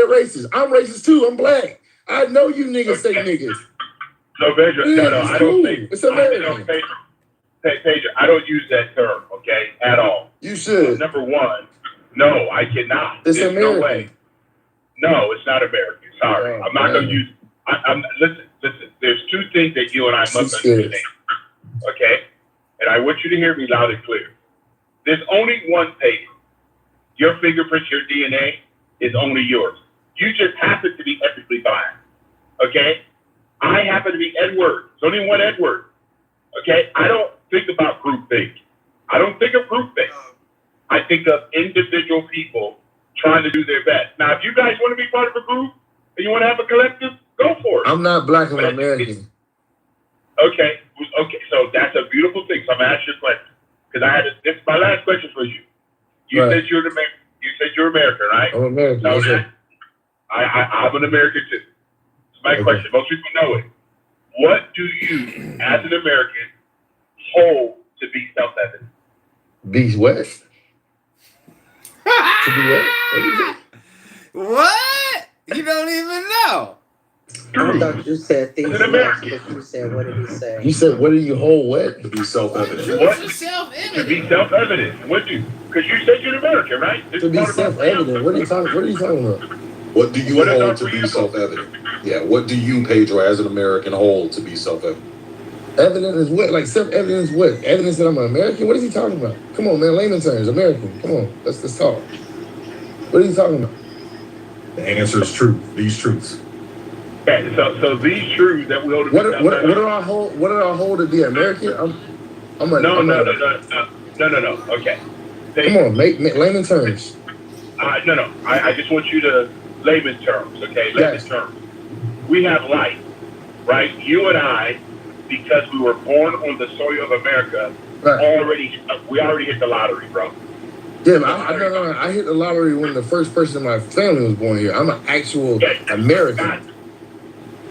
racist. I'm racist too. I'm black. I know you niggas say niggas. No, Pedro, no, I don't say. It's American. Pedro, I don't use that term, okay, at all. You should. Number one, no, I cannot. It's There's American. no way. No, it's not American. Sorry, I'm not going to use. Listen. There's two things that you and I must understand, okay? And I want you to hear me loud and clear. There's only one paper. Your fingerprints, your DNA is only yours. You just happen to be ethnically biased, okay? I happen to be Edward. There's only one Edward, okay? I don't think about groupthink. I don't think of groupthink. I think of individual people trying to do their best. Now, if you guys want to be part of a group and you want to have a collective, go for it. I'm not black, I'm American. Okay, so that's a beautiful thing. So I'm gonna ask you a question because this is my last question for you. You said you're American. You said you're American, right? I'm American. No, I'm an American too. It's my question. Most people know it. What do you, as an American, hold to be self-evident? Be what? To be what? What? You don't even know. I thought you said things. You said, what did he say? You said, what do you hold what? To be self-evident. What? To be self-evident. What do you? Because you said you're American, right? To be self-evident. What are you talking about? What do you hold to be self-evident? Yeah, what do you, Pedro, as an American, hold to be self-evident? Evident is what? Like self-evidence is what? Evidence that I'm an American? What is he talking about? Come on, man. Layman terms. American. Come on. Let's talk. What are you talking about? The answer is truth. These truths. Okay, so these truths that we hold. What do I hold? What do I hold to be American? No. Okay. Come on, make layman terms. No. I just want you to layman terms. Okay, layman terms. We have life, right? You and I, because we were born on the soil of America, we already hit the lottery, bro. Yeah, but I hit the lottery when the first person in my family was born here. I'm an actual American.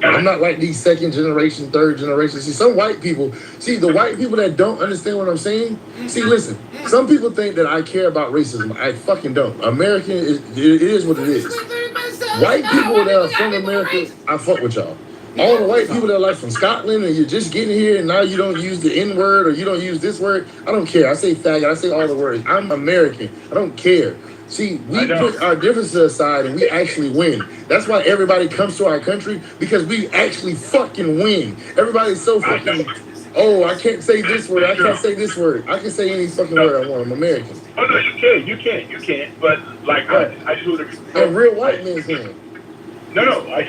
I'm not like these second generation, third generation. See, some white people, the white people that don't understand what I'm saying, listen, some people think that I care about racism. I fucking don't. American, it is what it is. White people that are from America, I fuck with y'all. All the white people that are like from Scotland and you're just getting here and now you don't use the N word or you don't use this word, I don't care. I say faggot, I say all the words. I'm American. I don't care. See, we put our differences aside and we actually win. That's why everybody comes to our country, because we actually fucking win. Everybody's so fucking, I can't say this word, I can't say this word. I can say any fucking word I want. I'm American. Oh, no, you can't. But, like, I just want to... A real white man's hand. No, I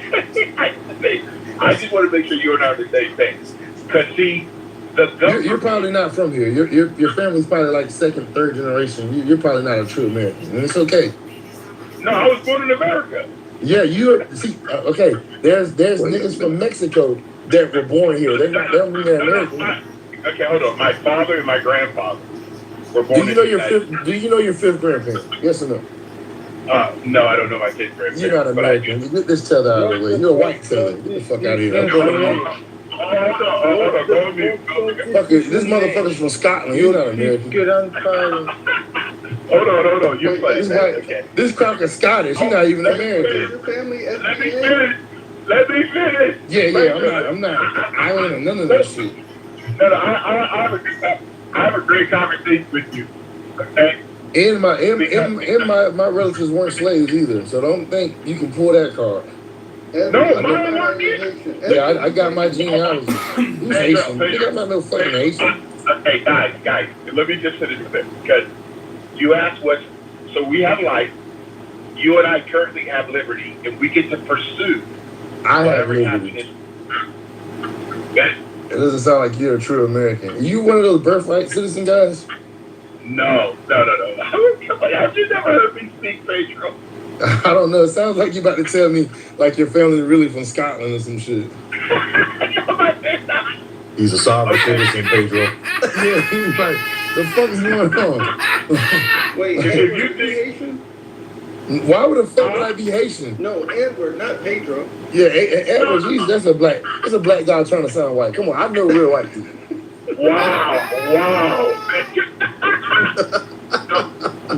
just want to make sure you and I are the same thing. Because, see, You're probably not from here. Your family's probably like second, third generation. You're probably not a true American, and it's okay. No, I was born in America. Yeah, okay. There's niggas from Mexico that were born here. They're American. Okay, hold on. My father and my grandfather were born Do you know your fifth grandparent? Yes or no? No, I don't know my fifth grandparent. You're not American. Get this tether out of the way. You're a white tether. Get the fuck out of here. Fuck it. This motherfucker's from Scotland. You're not American. Hold on. This crack is Scottish. You're not even American. Let me finish. Yeah. I'm not. I ain't in none of that shit. No, I have a great conversation with you. Okay. And my relatives weren't slaves either, so don't think you can pull that card. Yeah, I got my genealogy. Who's Haitian? I'm not no fucking Haitian. Okay, guys, let me just finish a bit, because you asked so we have life, you and I currently have liberty, and we get to pursue whatever happiness. Okay? It doesn't sound like you're a true American. Are you one of those birthright citizen guys? No. Have you never heard me speak, Pedro? I don't know. It sounds like you're about to tell me like your family's really from Scotland or some shit. He's a sovereign citizen, Pedro. Yeah, he's like, the fuck is going on? Wait, if you think Haitian? Why would the fuck would I be Haitian? No, Edward, not Pedro. Yeah, Edward, Jesus, that's a black guy trying to sound white. Come on, I know real white people. Wow.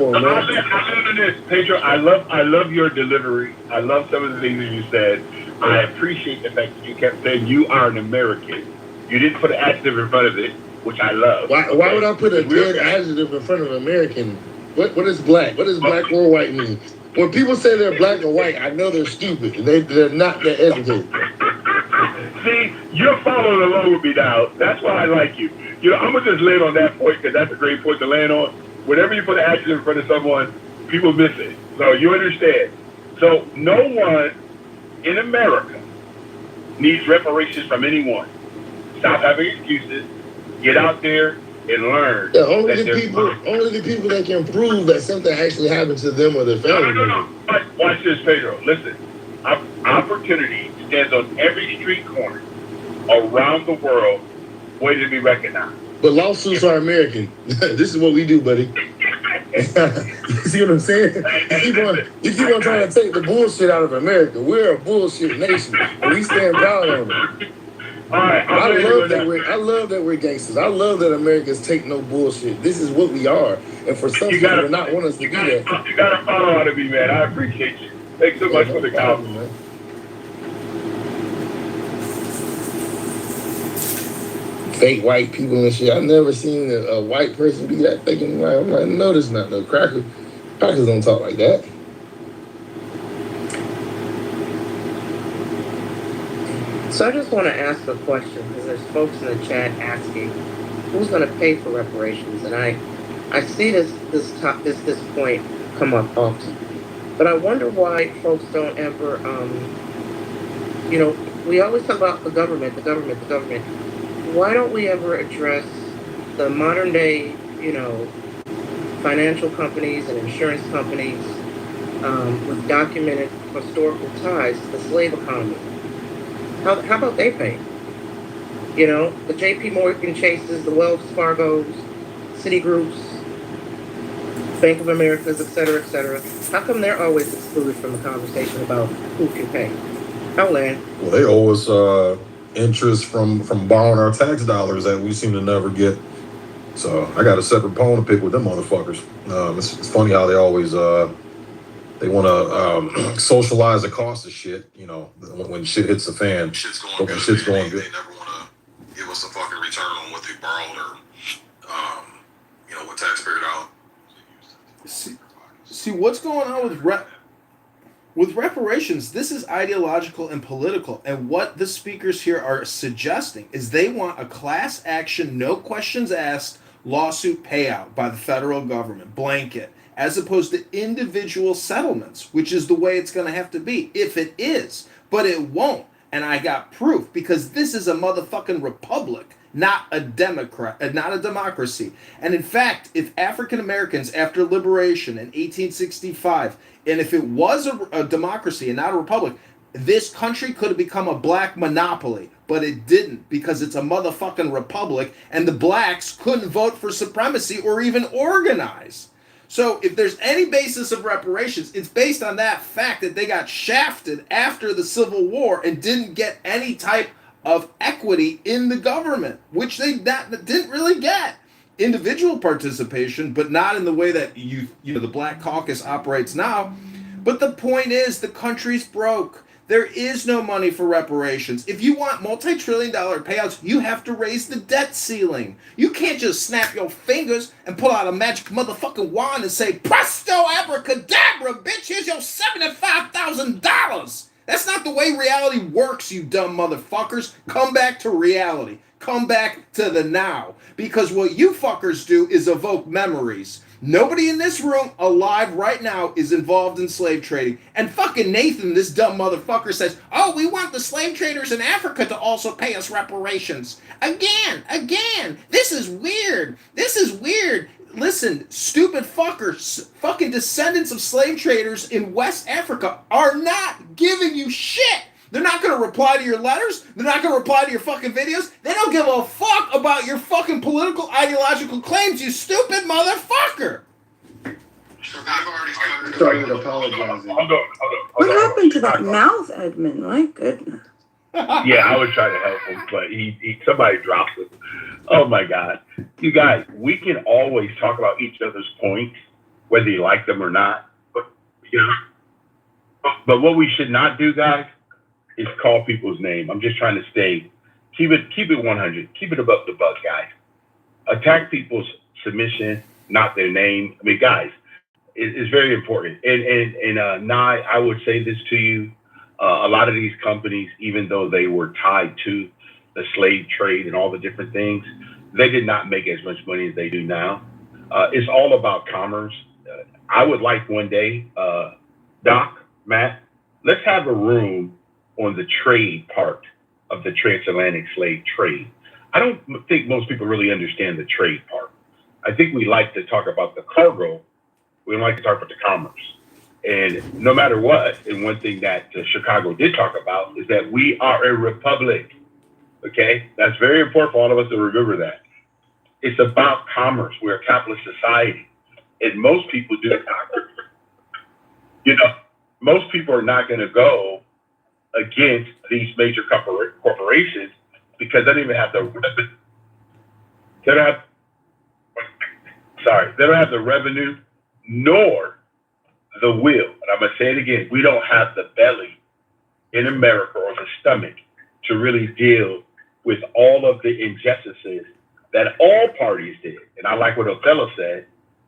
Come on, I man. love this, Pedro. I love your delivery. I love some of the things that you said. I appreciate the fact that you kept saying you are an American. You didn't put an adjective in front of it, which I love. Why would I put a dead adjective in front of American? What is black? What does black or white mean? When people say they're black or white, I know they're stupid. They're not that educated. See, you're following along with me now. That's why I like you. You know, I'm gonna just land on that point because that's a great point to land on. Whenever you put an adjective in front of someone, people miss it. So you understand. So no one in America needs reparations from anyone. Stop having excuses. Get out there and learn. Yeah, only the people that can prove that something actually happened to them or their family. No. Watch this, Pedro. Listen, opportunity stands on every street corner around the world, waiting to be recognized. But lawsuits are American. This is what we do, buddy. You see what I'm saying? You keep on trying to take the bullshit out of America. We're a bullshit nation, and we stand proud of it. All right, I love that we're gangsters. I love that Americans take no bullshit. This is what we are, and for some people to not want us to do that. You gotta follow out of me, man. I appreciate you. Thanks so much for the compliment. Fake white people and shit. I've never seen a white person be that fake. I'm like, no, this not no cracker. Crackers don't talk like that. So I just want to ask a question because there's folks in the chat asking who's going to pay for reparations, and I see this point come up often, but I wonder why folks don't ever we always talk about the government. Why don't we ever address the modern day financial companies and insurance companies with documented historical ties to the slave economy? How about they pay? The J.P. Morgan Chases, the Wells Fargo's, Citigroups, Bank of America's, et cetera. How come they're always excluded from the conversation about who can pay? Well, they owe us interest from borrowing our tax dollars that we seem to never get. So I got a separate bone to pick with them motherfuckers. It's funny how they always they want to socialize the cost of shit. When shit hits the fan, shit's going good. They never want to give us a fucking return on what they borrowed or what taxpayer dollars. See what's going on with reparations. This is ideological and political, and what the speakers here are suggesting is they want a class action, no questions asked lawsuit payout by the federal government, blanket, as opposed to individual settlements, which is the way it's going to have to be, if it is. But it won't, and I got proof, because this is a motherfucking republic, not a democracy. And in fact, if African Americans, after liberation in 1865, and if it was a democracy and not a republic, this country could have become a black monopoly, but it didn't, because it's a motherfucking republic, and the blacks couldn't vote for supremacy or even organize. So if there's any basis of reparations, it's based on that fact that they got shafted after the Civil War and didn't get any type of equity in the government, which they didn't really get. Individual participation, but not in the way that the Black Caucus operates now. But the point is, the country's broke. There is no money for reparations. If you want multi-trillion-dollar payouts, you have to raise the debt ceiling. You can't just snap your fingers and pull out a magic motherfucking wand and say, presto abracadabra, bitch, here's your $75,000. That's not the way reality works, you dumb motherfuckers. Come back to reality. Come back to the now. Because what you fuckers do is evoke memories. Nobody in this room alive right now is involved in slave trading. And fucking Nathan, this dumb motherfucker, says, oh, we want the slave traders in Africa to also pay us reparations. Again. This is weird. Listen, stupid fuckers, fucking descendants of slave traders in West Africa are not giving you shit. They're not going to reply to your letters. They're not going to reply to your fucking videos. They don't give a fuck about your fucking political, ideological claims, you stupid motherfucker. Started apologizing. Hold on. What happened to that mouth, Edmund? My goodness. Yeah, I was trying to help him, but somebody dropped it. Oh my God. You guys, we can always talk about each other's points, whether you like them or not. But, you know, but what we should not do, guys, is call people's name. I'm just trying to keep it 100, keep it above the buck, guys. Attack people's submission, not their name. I mean, guys, it's very important. And Nye, I would say this to you: a lot of these companies, even though they were tied to the slave trade and all the different things, they did not make as much money as they do now. It's all about commerce. I would like one day, Doc, Matt, let's have a room on the trade part of the transatlantic slave trade. I don't think most people really understand the trade part. I think we like to talk about the cargo. We don't like to talk about the commerce. And no matter what, and one thing that Chicago did talk about is that we are a republic. Okay? That's very important for all of us to remember that. It's about commerce. We're a capitalist society. And most people do not. You know, most people are not going to go against these major corporations because they don't even have the revenue. They don't have the revenue nor the will. And I'm going to say it again. We don't have the belly in America or the stomach to really deal with all of the injustices that all parties did. And I like what Othello said,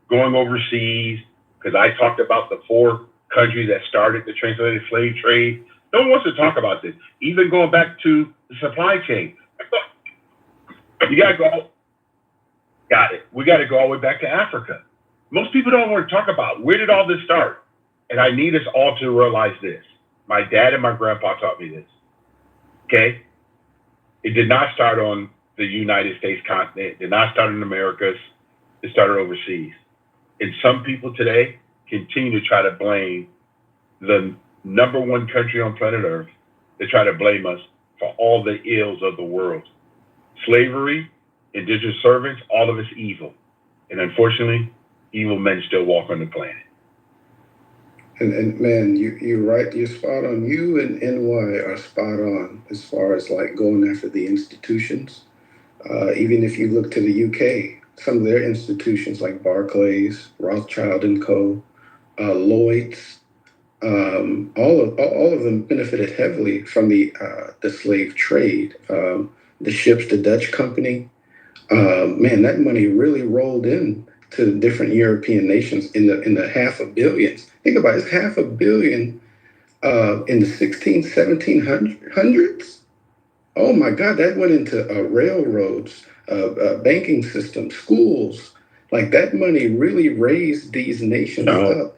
going overseas, because I talked about the 4 countries that started the transatlantic slave trade. No one wants to talk about this. Even going back to the supply chain. You got to go. Got it. We got to go all the way back to Africa. Most people don't want to talk about where did all this start. And I need us all to realize this. My dad and my grandpa taught me this. Okay? It did not start on the United States continent. It did not start in the Americas. It started overseas. And some people today continue to try to blame the number 1 country on planet Earth. They try to blame us for all the ills of the world. Slavery, indentured servants, all of it's evil. And unfortunately, evil men still walk on the planet. And man, you're right. You're spot on. You and NY are spot on as far as like going after the institutions. Even if you look to the UK, some of their institutions like Barclays, Rothschild and Co., Lloyd's, all of them benefited heavily from the slave trade. The ships, the Dutch company, man, that money really rolled in to different European nations in the half of billions. Think about it, it's half a billion in the 1700s. Oh my God, that went into railroads, banking systems, schools. Like that money really raised these nations up.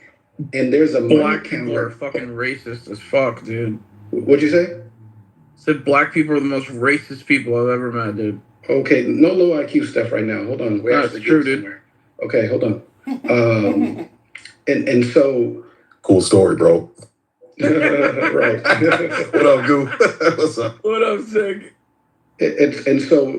And there's a black people are fucking racist as fuck, dude. What'd you say? Said black people are the most racist people I've ever met, dude. Okay, no low IQ stuff right now. Hold on. That's true, dude. Okay, hold on. And so cool story, bro. Right. What up, Goo? What's up? What up, Sig? And so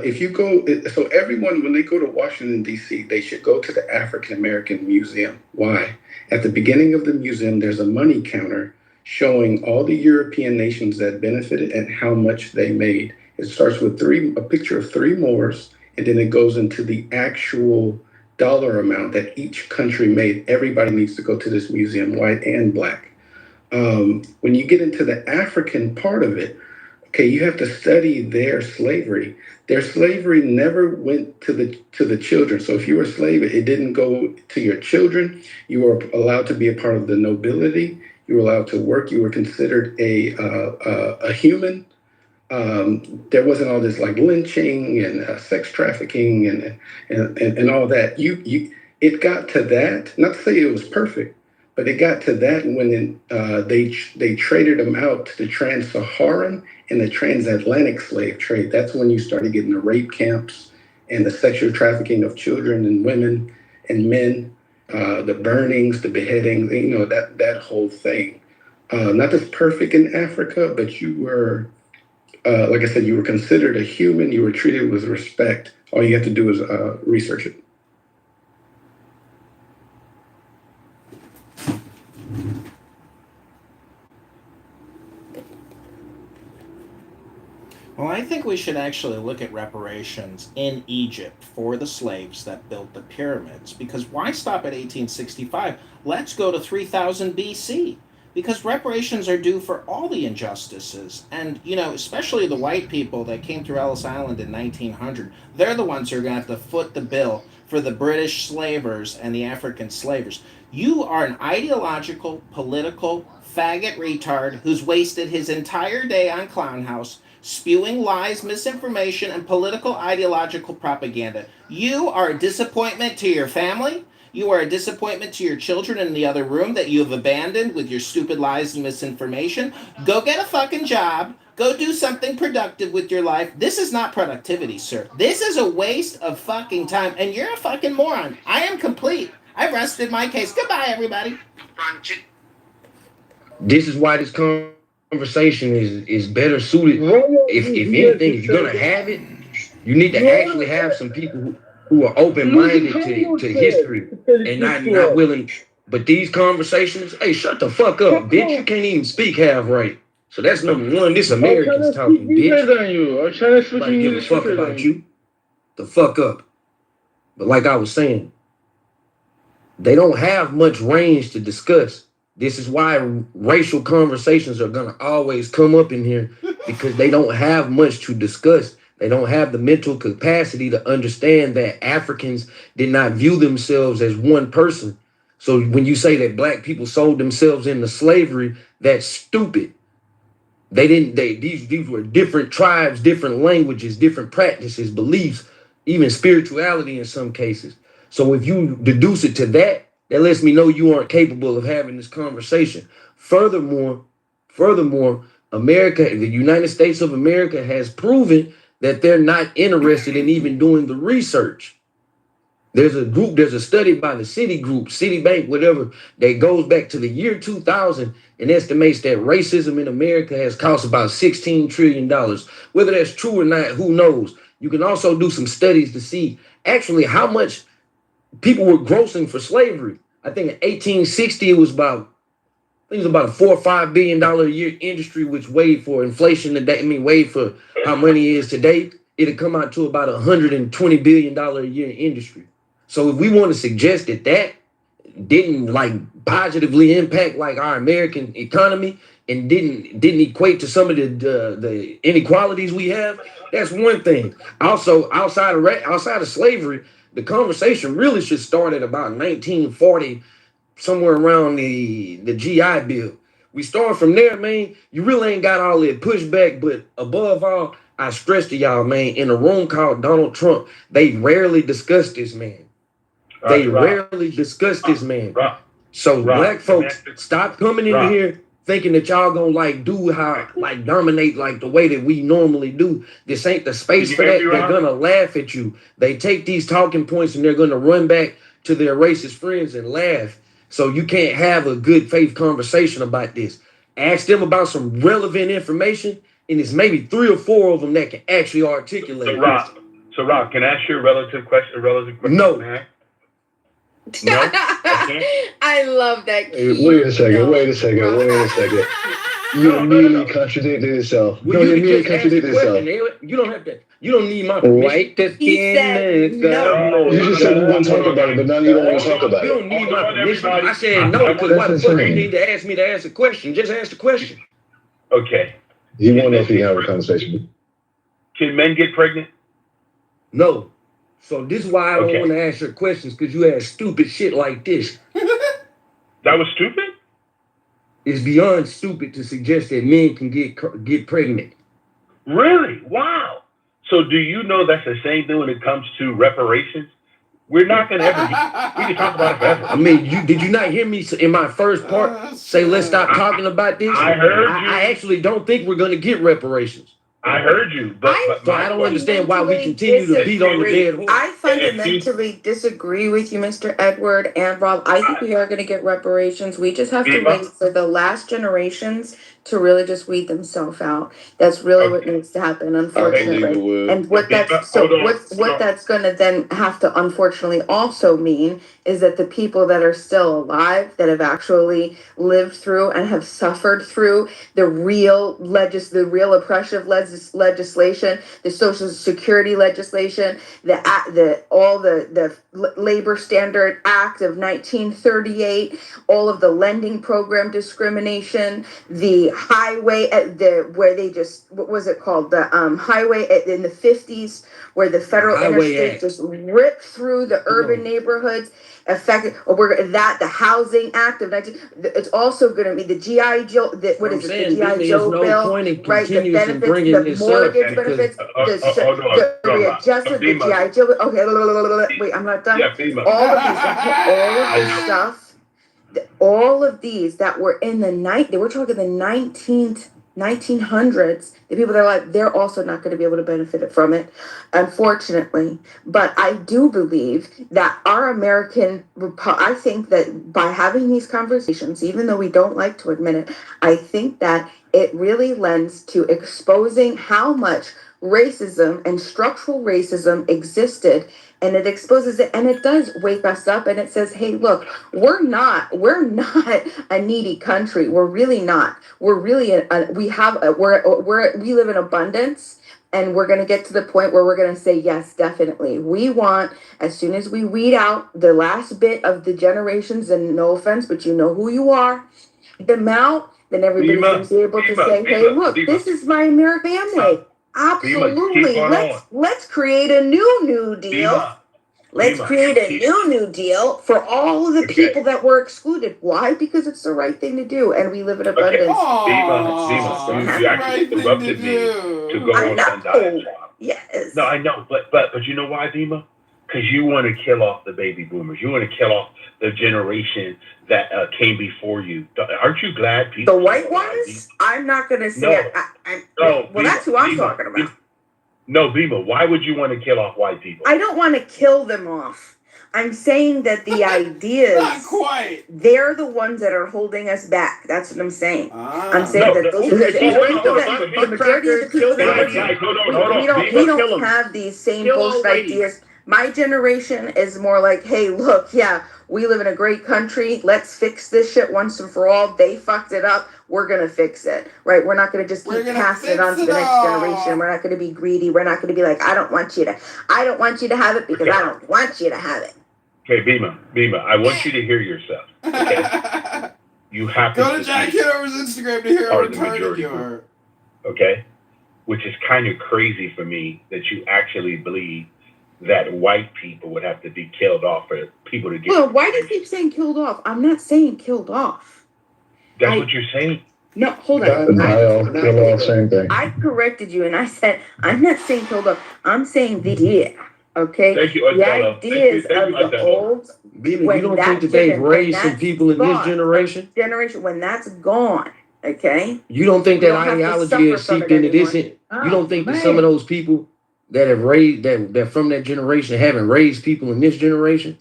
if you go, so everyone, when they go to Washington, D.C., they should go to the African American Museum. Why? At the beginning of the museum, there's a money counter showing all the European nations that benefited and how much they made. It starts with a picture of 3 Moors, and then it goes into the actual dollar amount that each country made. Everybody needs to go to this museum, white and black. When you get into the African part of it, okay, you have to study their slavery. Their slavery never went to the children. So if you were a slave, it didn't go to your children. You were allowed to be a part of the nobility. You were allowed to work. You were considered a human. There wasn't all this like lynching and sex trafficking and all that. It got to that. Not to say it was perfect, but it got to that when they traded them out to the trans-Saharan and the transatlantic slave trade. That's when you started getting the rape camps and the sexual trafficking of children and women and men, the burnings, the beheadings, that whole thing. Not as perfect in Africa, but you were, like I said, you were considered a human. You were treated with respect. All you have to do is research it. Well, I think we should actually look at reparations in Egypt for the slaves that built the pyramids. Because why stop at 1865? Let's go to 3000 BC. Because reparations are due for all the injustices. And, especially the white people that came through Ellis Island in 1900, they're the ones who are going to have to foot the bill for the British slavers and the African slavers. You are an ideological, political, faggot retard who's wasted his entire day on Clown House spewing lies, misinformation, and political ideological propaganda. You are a disappointment to your family. You are a disappointment to your children in the other room that you have abandoned with your stupid lies and misinformation. Go get a fucking job. Go do something productive with your life. This is not productivity, sir. This is a waste of fucking time, and you're a fucking moron. I am complete. I've rested my case. Goodbye, everybody. This is why this conversation is better suited. If anything, if you're gonna have it, you need to actually have some people who are open minded to history and not willing. But these conversations, hey, shut the fuck up, bitch. You can't even speak half right. So that's number one. This Americans talking, bitch. I'm trying to switch Nobody give a fuck about you. The fuck up. But like I was saying, they don't have much range to discuss. This is why racial conversations are going to always come up in here, because they don't have much to discuss. They don't have the mental capacity to understand that Africans did not view themselves as one person. So when you say that black people sold themselves into slavery, that's stupid. These were different tribes, different languages, different practices, beliefs, even spirituality in some cases. So if you deduce it to that lets me know you aren't capable of having this conversation. Furthermore, America, the United States of America, has proven that they're not interested in even doing the research. There's a study by the Citibank, whatever, that goes back to the year 2000 and estimates that racism in America has cost about $16 trillion. Whether that's true or not, who knows? You can also do some studies to see actually how much people were grossing for slavery. I think in 1860 it was about a $4 or $5 billion a year industry, which weighed for inflation today. Weighed for how money is today. It'd come out to about $120 billion a year industry. So if we want to suggest that didn't positively impact our American economy and didn't equate to some of the inequalities we have, that's one thing. Also, outside of slavery, the conversation really should start at about 1940, somewhere around the GI Bill. We start from there, man. You really ain't got all that pushback, but above all, I stress to y'all, man, in a room called Donald Trump, they rarely discuss this man. Rarely discuss this man. So black folks, stop coming in here thinking that y'all gonna dominate the way that we normally do. This ain't the space for that. They're gonna laugh at you. They take these talking points and they're gonna run back to their racist friends and laugh. So you can't have a good faith conversation about this. Ask them about some relevant information, and it's maybe 3 or 4 of them that can actually articulate. So Rob, can I ask you a relative question? No. Man? No, I love that. Wait a second. You immediately contradicted yourself. Well, you immediately contradicted yourself. You don't have to. You don't need my permission. White the skin. No. You just said you want to talk about it, but now you don't want to talk about it. You don't need my permission. I said no, because why the fuck you need to ask me to ask a question? Just ask the question. Okay. You want to know if you have a conversation. Can men get pregnant? No. So this is why I don't want to ask your questions, because you ask stupid shit like this. That was stupid? It's beyond stupid to suggest that men can get pregnant. Really? Wow. So do you know that's the same thing when it comes to reparations? We're not going to ever we can talk about it forever. Did you not hear me in my first part say let's stop talking about this? I heard you. I actually don't think we're going to get reparations. I heard you, but I don't understand why we continue to beat on the dead horse. I fundamentally disagree with you, Mr. Edward and Rob. I think we are going to get reparations. We just have to wait for the last generations to really just weed themselves out. That's really what needs to happen, unfortunately. And what that's going to then have to unfortunately also mean is that the people that are still alive, that have actually lived through and have suffered through the real oppressive legislation, the Social Security legislation, the Labor Standard Act of 1938, all of the lending program discrimination, the highway where they just, what was it called, the highway in the 50s, where the federal interstate just ripped through the urban neighborhoods, affected, the Housing Act of 19. It's also going to be the GI Joe. The GI Joe bill, right? The benefits, the mortgage benefits, the readjustment, the GI Joe. Okay, wait, I'm not done. All of this stuff. All of these that were in the night, they were talking the 1900s, the people that are like, they're also not going to be able to benefit from it, unfortunately. But I do believe that I think that by having these conversations, even though we don't like to admit it, I think that it really lends to exposing how much racism and structural racism existed, and it exposes it, and it does wake us up, and it says, hey, look, we're not a needy country. We're really not. We're really we live in abundance, and we're going to get to the point where we're going to say, yes, definitely. We want, as soon as we weed out the last bit of the generations, and no offense, but you know who you are, them out, then everybody's going to be able to say, hey, look, this is my American family. Absolutely. Let's create a new deal. Let's create a new deal for all of the people that were excluded. Why? Because it's the right thing to do, and we live in abundance. You actually interrupted me to go on that diatribe. Yes. No, I know, but you know why, Dima? Because you want to kill off the baby boomers. You want to kill off the generation that came before you. Aren't you glad people? The white ones? I'm not going to say. No. Well, that's who I'm talking about. No, Bima, why would you want to kill off white people? I don't want to kill them off. I'm saying that the ideas, not quite. They're the ones that are holding us back. That's what I'm saying. I'm saying that those are the majority of the people that we don't have these same bullshit ideas. My generation is more like, hey, look, yeah, we live in a great country. Let's fix this shit once and for all. They fucked it up. We're going to fix it, right? We're not going to just keep passing it on to the next generation. We're not going to be greedy. We're not going to be like, I don't want you to have it because I don't want you to have it. Okay, Bima, I want you to hear yourself. Okay? You have to go to Jack Kitover's Instagram to hear a retarded you are. Okay? Which is kind of crazy for me that you actually believe that white people would have to be killed off for people to get. Well, why do you keep saying killed off? I'm not saying killed off. That's what you're saying? No, hold on. Same thing. I corrected you and I said, I'm not saying killed off. I'm saying the idea. Okay? Thank you, the ideas of the old. You don't think that they've raised some people in this generation? When that's gone, okay? You don't think that ideology is seeped into this? You don't think that some of those people that have raised that from that generation haven't raised people in this generation?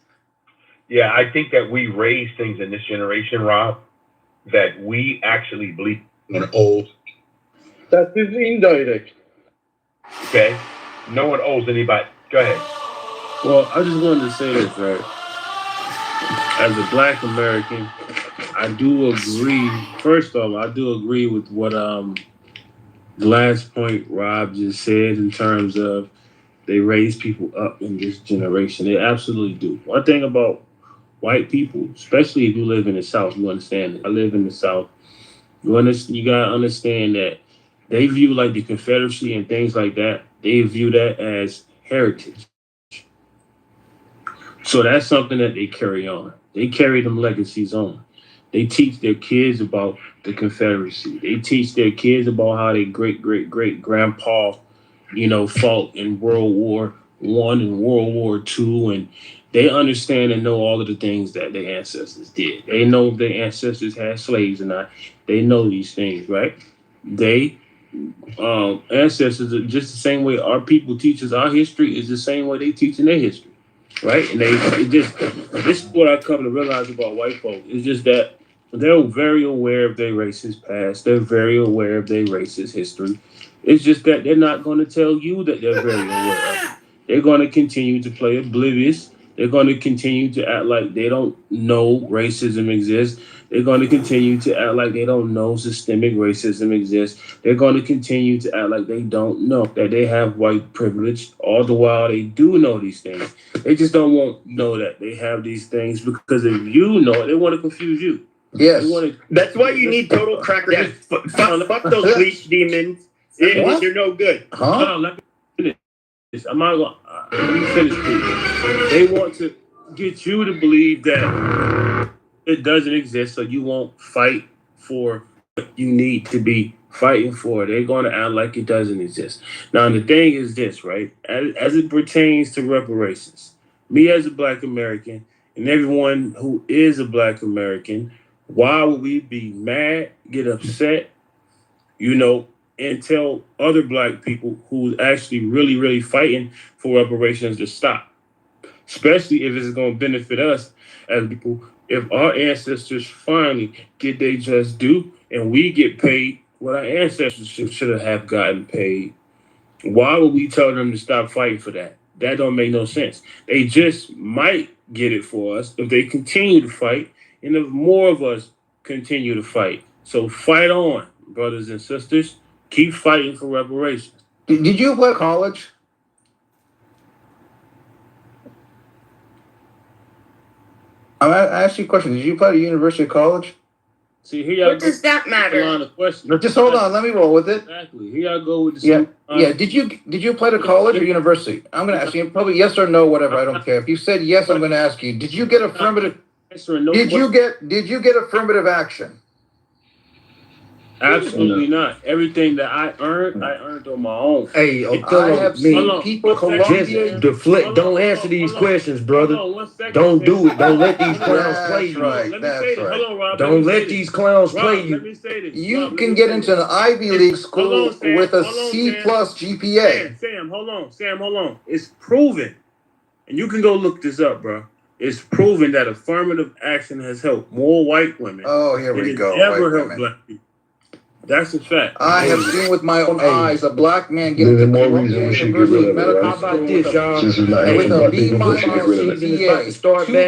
Yeah, I think that we raise things in this generation, Rob, that we actually believe in old. That is indirect. Okay? No one owes anybody. Go ahead. Well, I just wanted to say this, right? As a Black American, I do agree. First off, I do agree with what the last point Rob just said in terms of they raise people up in this generation. They absolutely do. One thing about white people, especially if you live in the South, you understand it. I live in the South. You gotta understand that they view like the Confederacy and things like that. They view that as heritage. So that's something that they carry on. They carry them legacies on. They teach their kids about the Confederacy. They teach their kids about how their great-great-great-grandpa, fought in World War I and World War II, and they understand and know all of the things that their ancestors did. They know if their ancestors had slaves or not. They know these things, right? They ancestors are just the same way our people teach us our history is the same way they teach in their history, right? And this is what I come to realize about white folk. It's just that they're very aware of their racist past. They're very aware of their racist history. It's just that they're not going to tell you that they're very aware of it. They're going to continue to play oblivious They're going to continue to act like they don't know racism exists. They're going to continue to act like they don't know systemic racism exists. They're going to continue to act like they don't know that they have white privilege. All the while, they do know these things. They just don't want to know that they have these things, because if you know it, they want to confuse you. Yes. That's why you need total cracker. Yeah. Fuck those leech demons. You're no good. Hold on, let me finish. I'm not going. Let me finish, please. They want to get you to believe that it doesn't exist, so you won't fight for what you need to be fighting for. They're going to act like it doesn't exist. Now, the thing is this, right? As it pertains to reparations, me as a Black American and everyone who is a Black American, why would we be mad, get upset, and tell other Black people who's actually really, really fighting for reparations to stop? Especially if it's going to benefit us as people. If our ancestors finally get their just due and we get paid what our ancestors should have gotten paid, why would we tell them to stop fighting for that? That don't make no sense. They just might get it for us if they continue to fight, and if more of us continue to fight. So fight on, brothers and sisters. Keep fighting for reparations. Did you play college? I asked you a question. Did you play at University of College? See, here what does that matter? No, just hold on. Let me roll with it. Exactly. Here I go with the yeah. Did you play to college or university? I'm going to ask you probably yes or no, whatever. I don't care. If you said yes, I'm going to ask you. Did you get affirmative? Did you get affirmative action? Absolutely not. Everything that I earned on my own. Hey, I have seen people Colombia deflect. Don't answer these questions, brother. Don't do it. Don't let these clowns play you. That's right. Hold on, Rob. Don't let these clowns play you. You can get into an Ivy League school with a C+ GPA. Sam, hold on. It's proven, and you can go look this up, bro. It's proven that affirmative action has helped more white women. Oh, here we go. Ever helped Black people. That's a fact. I have seen with my own eyes a Black man get into Columbia University Medical School with a B- GPA,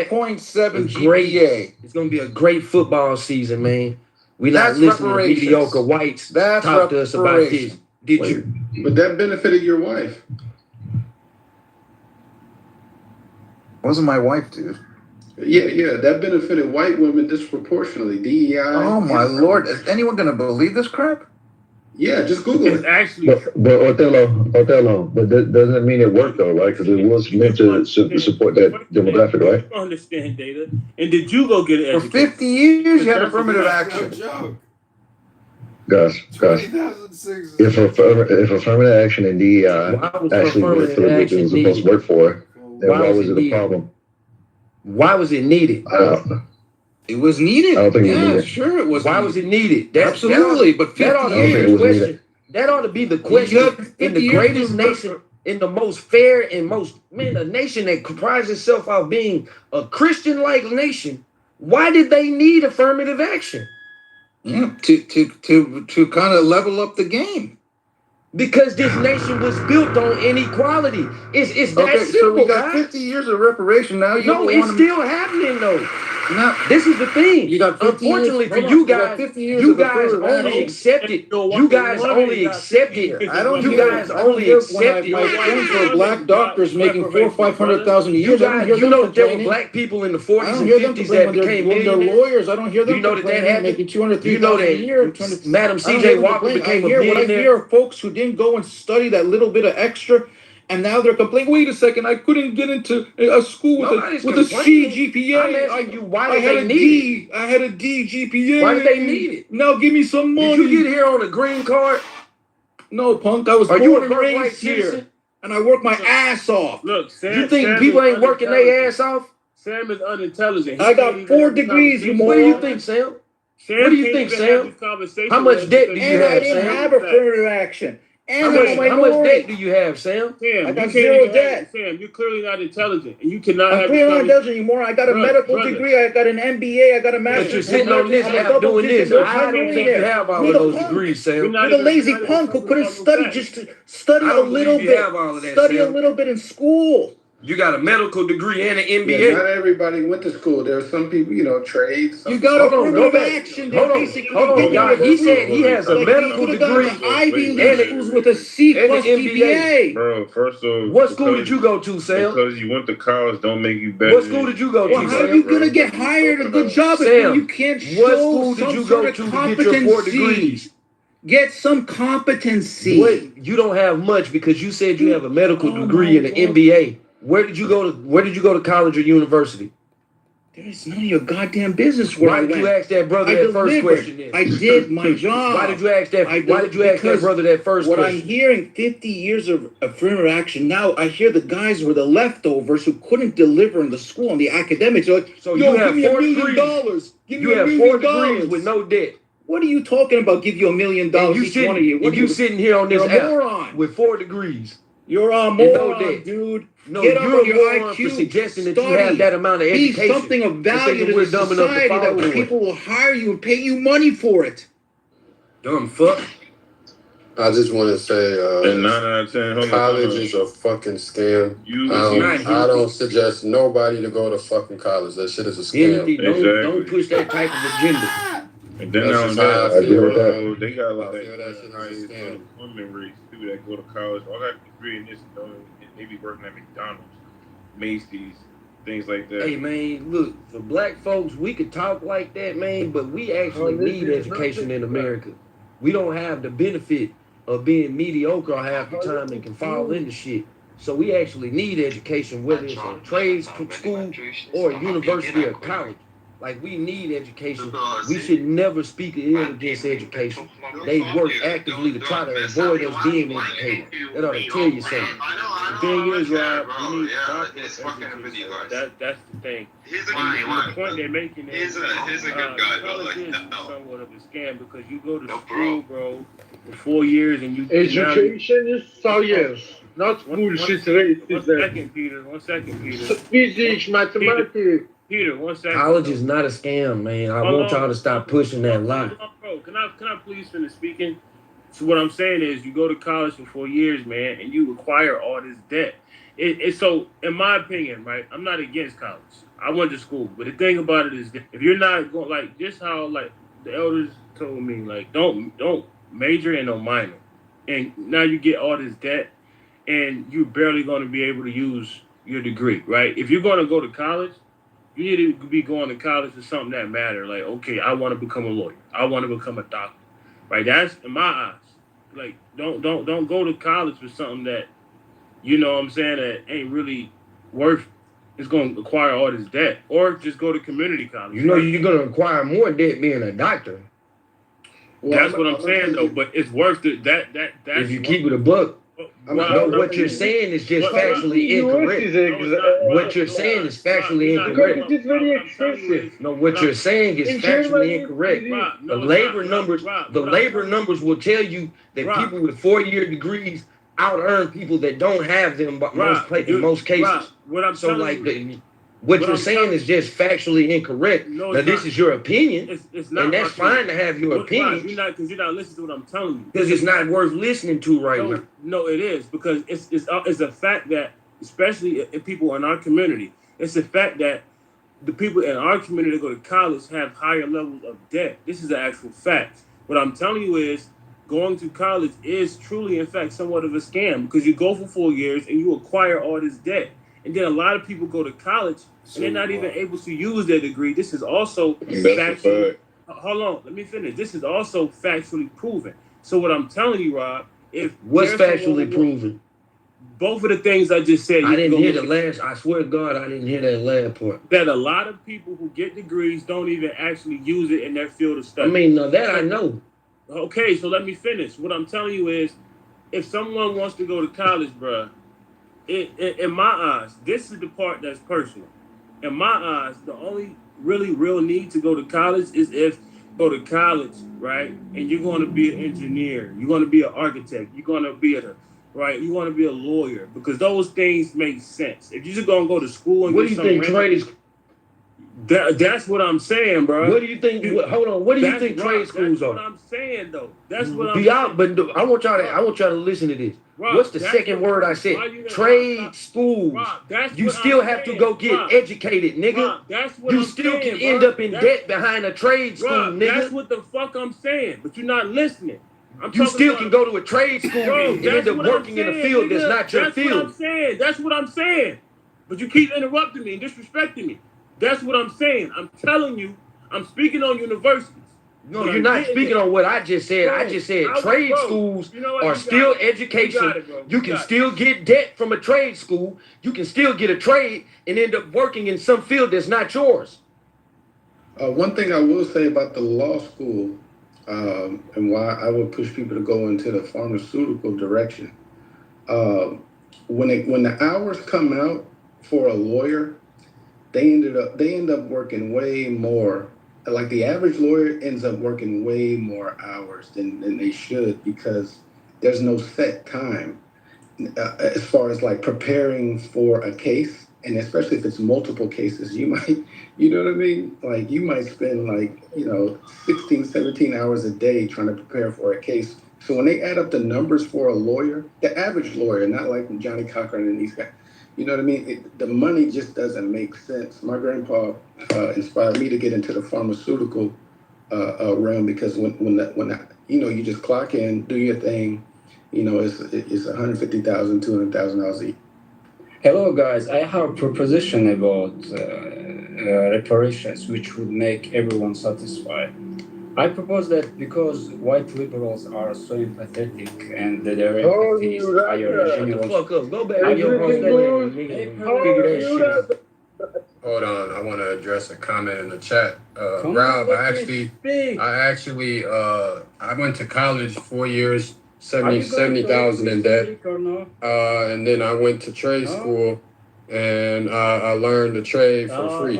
2.7 GPA. It's going to be a great football season, man. We're not listening to mediocre whites talk to us about this. Did you? But that benefited your wife. Wasn't my wife, dude. Yeah, that benefited white women disproportionately. DEI. Oh my Lord! Is anyone gonna believe this crap? Yeah, just Google it. Actually, but Othello, but that doesn't mean it worked though, right? Because it was meant to support that demographic, right? You understand data, and did you go get it? For 50 years, you had affirmative action. Guys, if affirmative action and DEI actually worked for the group it was supposed to work for, then why was it a problem? Why was it needed? It was needed. I don't think it was needed. Sure it was. Why was it needed? Absolutely, but that ought to be the question. That ought to be the question in the greatest nation, in the most fair and a nation that comprises itself of being a Christian-like nation. Why did they need affirmative action? Yeah, to kind of level up the game. Because this nation was built on inequality. It's that okay, simple, so we got guys. 50 years of reparation now. It's still happening though. Now, this is the thing. You got unfortunately for you guys, you guys only accepted. You guys only accepted. I don't. You guys only accepted. My friends were Black doctors making $400,000 or $500,000 a year. You know there were Black people in the 40s and 50s that became millionaires. Lawyers. I don't hear them. You know that happened. Making $200,000-$300,000 a year. Madam C.J. Walker became a millionaire. What I hear are folks who didn't go and study that little bit of extra. And now they're complaining. Wait a second! I couldn't get into a school with a C GPA. I'm asking you, why I had a D. I had a D GPA. Why did they need it? Now give me some money. Did you get here on a green card? No, punk. I was born and raised here, and I work my ass off. Look, Sam, you think people ain't working their ass off? Sam is unintelligent. I got 4 degrees. You What do you think, Sam? What do you think, Sam? How much debt do you have, I didn't have affirmative action. And how much debt do you have, Sam? I got 0 debt. Sam, you're clearly not intelligent, and you cannot have. I'm clearly not intelligent anymore. I got a medical degree. I got an MBA. I got a master's. But you're sitting on this app doing this. I don't think you have all of those degrees, Sam. You're the lazy punk who couldn't study, just to study a little bit. Study a little bit in school. You got a medical degree and an MBA. Yeah, not everybody went to school. There are some people, trades. You got affirmative action. Hold on, y'all. He said he has a medical degree Ivy League schools with a C plus GPA. Bro, first of all, what school did you go to, Sam? Because you went to college don't make you better. What school did you go to? Well, how are you gonna get hired a good job if you can't show some sort of competency? Get some competency. Wait, you don't have much because you said you have a medical degree and an MBA. Where did you go to college or university? There's none of your goddamn business where Why did you ask that brother that first question then? I did my job. Why did you ask that? Why did you ask that brother that first question? What I'm hearing, 50 years of affirmative action. Now I hear the guys were the leftovers who couldn't deliver in the school on the academics. So you have give me $1 million. Give me you have $4 degrees with no debt. What are you talking about? Give you $1 million each one of you. What are you sitting here on this app with 4 degrees? You're a moron, dude. No, you're a moron for suggesting that you have that amount of education. Be something of value to the society that people will hire you and pay you money for it. Dumb fuck. I just want to say, 9 out of 10, college is a fucking scam. I don't suggest nobody to go to fucking college. That shit is a scam. Don't push that type of agenda. And then they got a lot of unemployment rates too that go to college. All got a degree in this, and they be working at McDonald's, Macy's, things like that. Hey man, look, for black folks, we could talk like that, man, but we actually need education in America. We don't have the benefit of being mediocre half the time and can fall into shit. So we actually need education, whether it's a trade school or a university or college. Like, we need education. We should never speak ill against education. They work actively to try to avoid us being educated. That ought to tell you something. The thing is, Rob, we need proper education. That's the thing. And the point they're making is college is somewhat of a scam because you go to school, bro, for 4 years and you... Education is 4 years. Not bullshit race. One second, Peter. Physics, mathematics. Peter, 1 second. College is not a scam, man. I want y'all to stop pushing that lie. Bro, can I please finish speaking? So what I'm saying is you go to college for 4 years, man, and you acquire all this debt. So, in my opinion, right, I'm not against college. I went to school. But the thing about it is that if you're not going, like, just how, like, the elders told me, like, don't major and no minor. And now you get all this debt, and you're barely going to be able to use your degree, right? If you're going to go to college, you need to be going to college for something that matters. Like, okay, I want to become a lawyer. I want to become a doctor. Right? That's in my eyes. Like, don't go to college for something that, you know what I'm saying, that ain't really worth. It's going to acquire all this debt. Or just go to community college. You know, you're going to acquire more debt being a doctor. Well, that's what I'm saying, though. But it's worth it. That's if you keep it a buck. No, what you're saying is just factually incorrect. What you're saying is factually incorrect. It's very expensive. No, what you're saying is factually incorrect. The labor numbers will tell you that people with 4-year degrees out earn people that don't have them in most cases. So like what you're saying is just factually incorrect. Now this is your opinion, and that's fine to have your opinion. Because you're not listening to what I'm telling you. Because it's not worth listening to now. No, it is, because it's a fact that, especially if people in our community, it's a fact that the people in our community that go to college have higher levels of debt. This is an actual fact. What I'm telling you is, going to college is truly, in fact, somewhat of a scam, because you go for 4 years and you acquire all this debt. And then a lot of people go to college and they're not even able to use their degree. This is also factually. Hold on, let me finish. This is also factually proven. So what I'm telling you, Rob, what's factually proven? Both of the things I just said. I didn't hear the last. I swear to God, I didn't hear that last part. That a lot of people who get degrees don't even actually use it in their field of study. I mean, that I know. Okay, so let me finish. What I'm telling you is, if someone wants to go to college, bruh, in my eyes, this is the part that's personal. In my eyes, the only really real need to go to college is if go to college, right? And you're going to be an engineer, you're going to be an architect, you're going to be you want to be a lawyer, because those things make sense. If you're just going to go to school and what do you think trade is? That's what I'm saying, bro. What do you think? Hold on. What do you think trade schools are? That's what I'm saying, though. That's what I'm saying. But I want y'all to listen to this. What's the second word I said? Trade schools. You still have to go get educated, nigga. That's what you I'm still saying, can end up in debt behind a trade school, nigga. That's what the fuck I'm saying. But you're not listening. You still can go to a trade school and end up working in a field that's not your field. That's what I'm saying. But you keep interrupting me and disrespecting me. That's what I'm saying. I'm telling you, I'm speaking on universities. No, you're not speaking on what I just said. I just said trade schools are still education. You can still get debt from a trade school. You can still get a trade and end up working in some field that's not yours. One thing I will say about the law school and why I would push people to go into the pharmaceutical direction. When the hours come out for a lawyer, they end up working way more. Like the average lawyer ends up working way more hours than they should because there's no set time as far as like preparing for a case. And especially if it's multiple cases, you might, you know what I mean? Like you might spend like, 16, 17 hours a day trying to prepare for a case. So when they add up the numbers for a lawyer, the average lawyer, not like Johnny Cochran and these guys, you know what I mean? The money just doesn't make sense. My grandpa inspired me to get into the pharmaceutical realm because when you just clock in, do your thing, it's $150,000, $200,000 a year. Hello guys, I have a proposition about reparations which would make everyone satisfied. I propose that because white liberals are so empathetic and their empathy is higher and generous. Fuck up. Go back to your home. Figure that shit out. Hold on, I want to address a comment in the chat. Rob, I went to college 4 years, 70,000 in debt. And then I went to trade school and I learned the trade for free.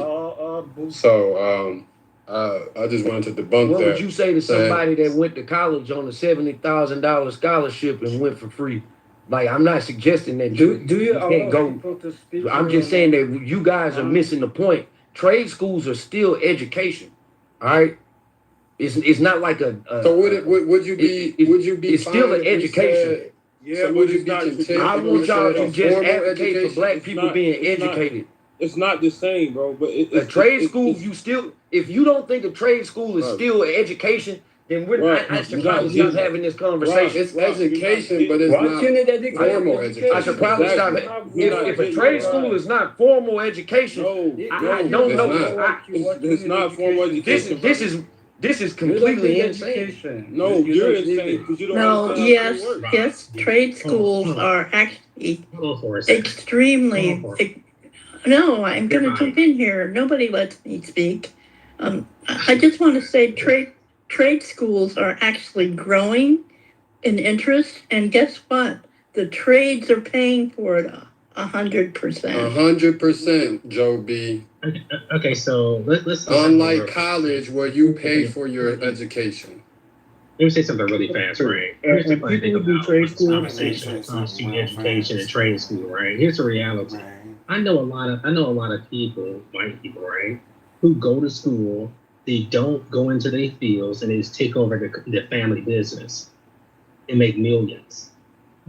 So I just wanted to debunk that. What would you say to somebody that went to college on a $70,000 scholarship and went for free? Like, I'm not suggesting that you can't go. I'm just saying that you guys are missing the point. Trade schools are still education. All right. It's not like a. So would you be? It's still an education. So would you be content? I want y'all to just advocate for black people being educated. It's not the same, bro. But a trade school, if you don't think a trade school is still an education, then I should probably stop having this conversation. It's education, but it's not formal education. I should probably stop it. If a trade school is not formal education, I don't know. It's not formal education. This is completely insane. No, you're insane because you don't understand how it works. Yes, trade schools are actually extremely. No, I'm going to jump in here. Nobody lets me speak. I just want to say trade schools are actually growing in interest, and guess what? The trades are paying for it 100%. 100%, Joe B. Okay, so let's unlike college where you pay for your education. Let me say something really fast, right? Here's the funny thing about trade school conversation when it comes to education and trade school, right? Here's the reality. I know a lot of people, white people, right, who go to school, they don't go into their fields, and they just take over the family business and make millions.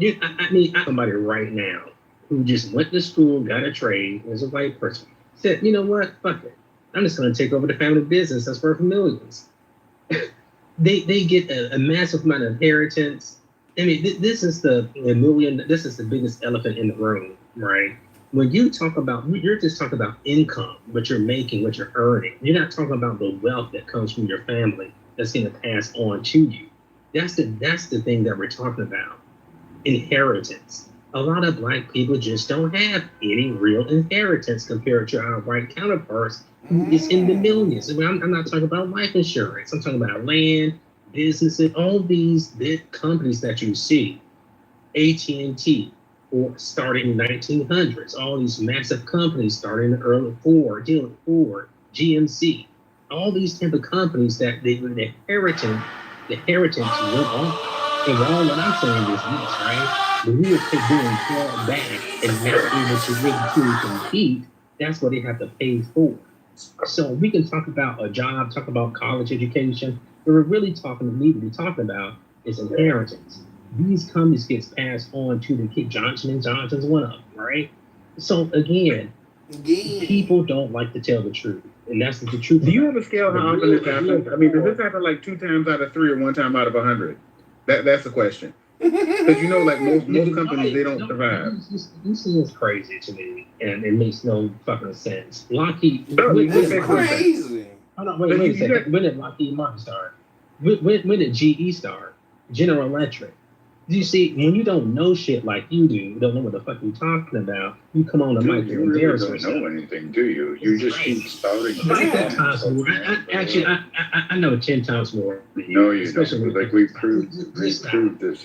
I mean, somebody right now who just went to school, got a trade, as a white person, said, you know what, fuck it. I'm just going to take over the family business that's worth millions. They get a massive amount of inheritance. I mean, this is the biggest elephant in the room, right? When you talk about, you're just talking about income, what you're making, what you're earning. You're not talking about the wealth that comes from your family that's going to pass on to you. That's the thing that we're talking about. Inheritance. A lot of black people just don't have any real inheritance compared to our white counterparts who is in the millions. I mean, I'm not talking about life insurance. I'm talking about land, businesses, all these big companies that you see. AT&T, or starting in the 1900s, all these massive companies starting in the early Ford, GMC, all these type of companies that the inheritance went off. And all what I'm saying is this, right? But we are doing far back and not able to really truly compete. That's what they have to pay for. So we can talk about a job, talk about college education, but we're really need to be talking about is inheritance. These companies gets passed on to the kid. Johnson & Johnson's one of them, right? So again, people don't like to tell the truth, and that's the truth. Do you have a scale how often this happens? I mean, does this happen like 2 times out of 3 or 1 time out of 100? That's the question. Because like most companies, they don't survive. This is crazy to me, and it makes no fucking sense. Lockheed, crazy. Hold on, wait a second. When did Lockheed Martin start? When did GE start? General Electric. You see, when you don't know shit like you do, you don't know what the fuck you're talking about, you come on the mic and embarrass yourself. You really don't know anything, do you? You just keep spouting. Actually, I know 10 times more. No, you don't. Like we proved this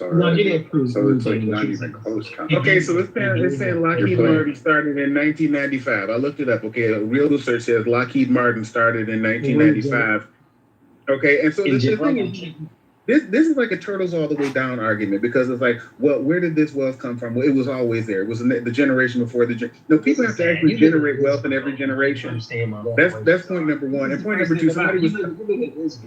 already. No, you didn't prove. So it's like not even close. Okay, so it's saying Lockheed Martin started in 1995. I looked it up. Okay, a real search says Lockheed Martin started in 1995. Okay, and so the thing is, this is like a turtles all the way down argument, because it's like, well, where did this wealth come from? Well, it was always there. It was the generation before the people have to actually generate wealth in every generation. That's point number one. And point number two, somebody was.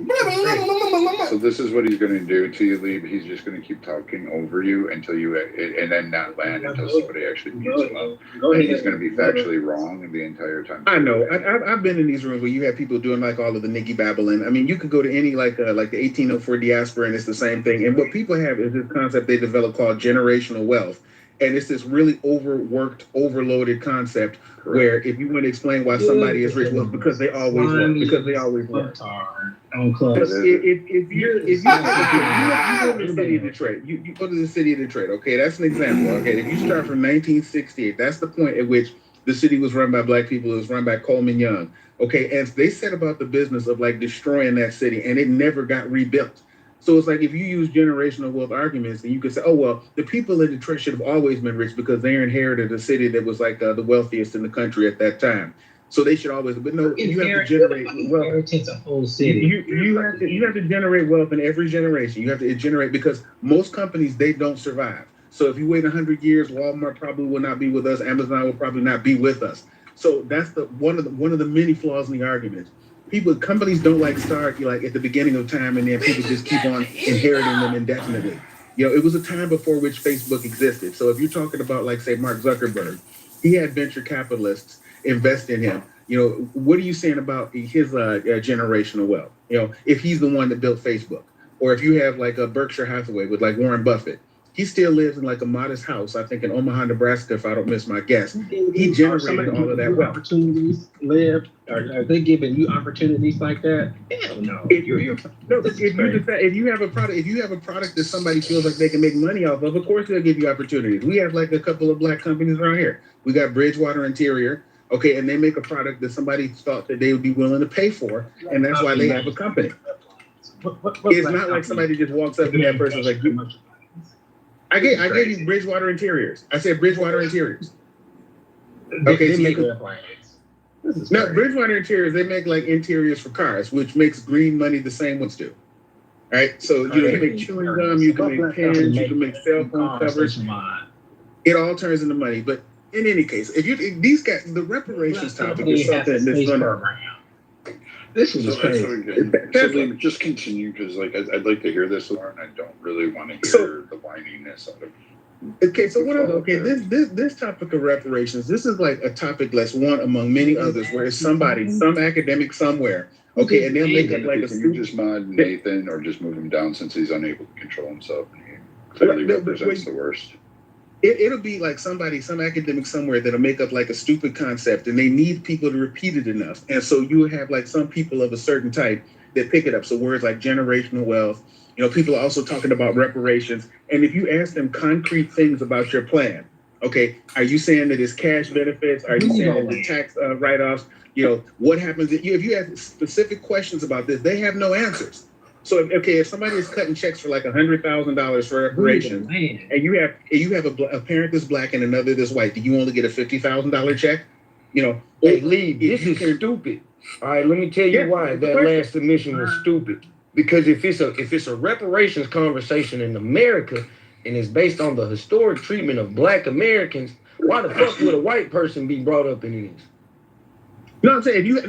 So this is what he's going to do till you leave. He's just going to keep talking over you until you, and then not land until somebody actually mutes him up. And he's going to be factually wrong the entire time. I know. I've been in these rooms where you have people doing like all of the Nicky babbling. I mean, you could go to any like the 1804 diaspora, and it's the same thing. And what people have is this concept they developed called generational wealth. And it's this really overworked, overloaded concept. Correct. Where if you want to explain why somebody is rich, well, because they always were. Because they always were. If you go to the city of Detroit, you go to the city of Detroit. Okay, that's an example. Okay, if you start from 1968, that's the point at which the city was run by black people. It was run by Coleman Young. Okay, and they set about the business of like destroying that city, and it never got rebuilt. So it's like if you use generational wealth arguments, then you could say, oh, well, the people in Detroit should have always been rich because they inherited a city that was like the wealthiest in the country at that time. So they should always, but no, you have to generate wealth. A whole city. You have to generate wealth in every generation. You have to generate, because most companies, they don't survive. So if you wait 100 years, Walmart probably will not be with us. Amazon will probably not be with us. So that's one of the many flaws in the argument. Companies don't like start like at the beginning of time, and then people just keep on inheriting them indefinitely. It was a time before which Facebook existed. So if you're talking about like say Mark Zuckerberg, he had venture capitalists invest in him. What are you saying about his generational wealth? If he's the one that built Facebook, or if you have like a Berkshire Hathaway with like Warren Buffett. He still lives in like a modest house, I think in Omaha, Nebraska, if I don't miss my guess. He generated all of that wealth. Opportunities live? Are they giving you opportunities like that? Hell no. If you have a product that somebody feels like they can make money off of course they'll give you opportunities. We have like a couple of black companies around here. We got Bridgewater Interior, okay, and they make a product that somebody thought that they would be willing to pay for, and that's why they have a company. It's not like somebody just walks up to that person like, I gave you Bridgewater Interiors. I said Bridgewater Interiors. Okay, Bridgewater Interiors, they make like interiors for cars, which makes green money the same ones do. All right, so you can make chewing gum, you can make pens, you can make cell phone covers. It all turns into money. But in any case, these guys, the reparations topic is something that's going to. This is crazy. So just continue, because like I'd like to hear this more, and I don't really want to hear the whininess of it. Okay, so this topic of reparations, this is like a topic that's one among many others, where it's some academic somewhere, okay, and they'll make it like Can you just mod Nathan or just move him down, since he's unable to control himself and he clearly represents the worst? It'll be like some academic somewhere that'll make up like a stupid concept, and they need people to repeat it enough. And so you have like some people of a certain type that pick it up. So words like generational wealth, people are also talking about reparations. And if you ask them concrete things about your plan, okay, are you saying that it's cash benefits? Are you saying that it's tax write-offs? What happens if you have specific questions about this? They have no answers. So if somebody is cutting checks for like $100,000 for reparations, and you have a parent that's black and another that's white, do you only get a $50,000 check? Hey, Lee, this is stupid. All right, let me tell you why that last submission was stupid. Because if it's a reparations conversation in America and it's based on the historic treatment of black Americans, why the fuck would a white person be brought up in this? No, I'm saying if you have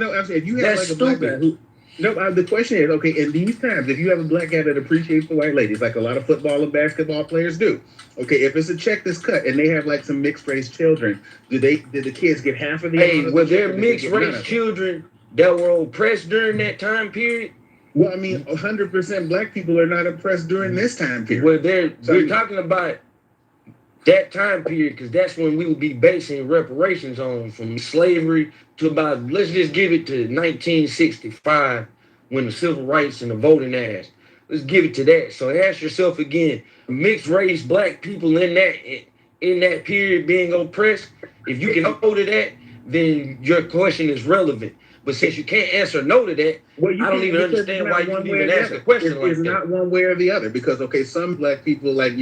That's like a black stupid. guy who. No, the question is, okay, in these times, if you have a black guy that appreciates the white ladies, like a lot of football and basketball players do, okay, if it's a check that's cut and they have like some mixed race children, did the kids get half of the Hey, amount of were the check, there or did they mixed get none race of it? children that were oppressed during that time period? Well, I mean, 100% black people are not oppressed during this time period. Well, we're talking about that time period because that's when we would be basing reparations on, from slavery to about, let's just give it to 1965 when the civil rights and the voting act. Let's give it to that. So ask yourself again, mixed race black people in that period being oppressed, if you can hold to that, then your question is relevant. But since you can't answer no to that, I don't even understand why you even ask a question like it's that. It's not one way or the other, because okay, some black people, like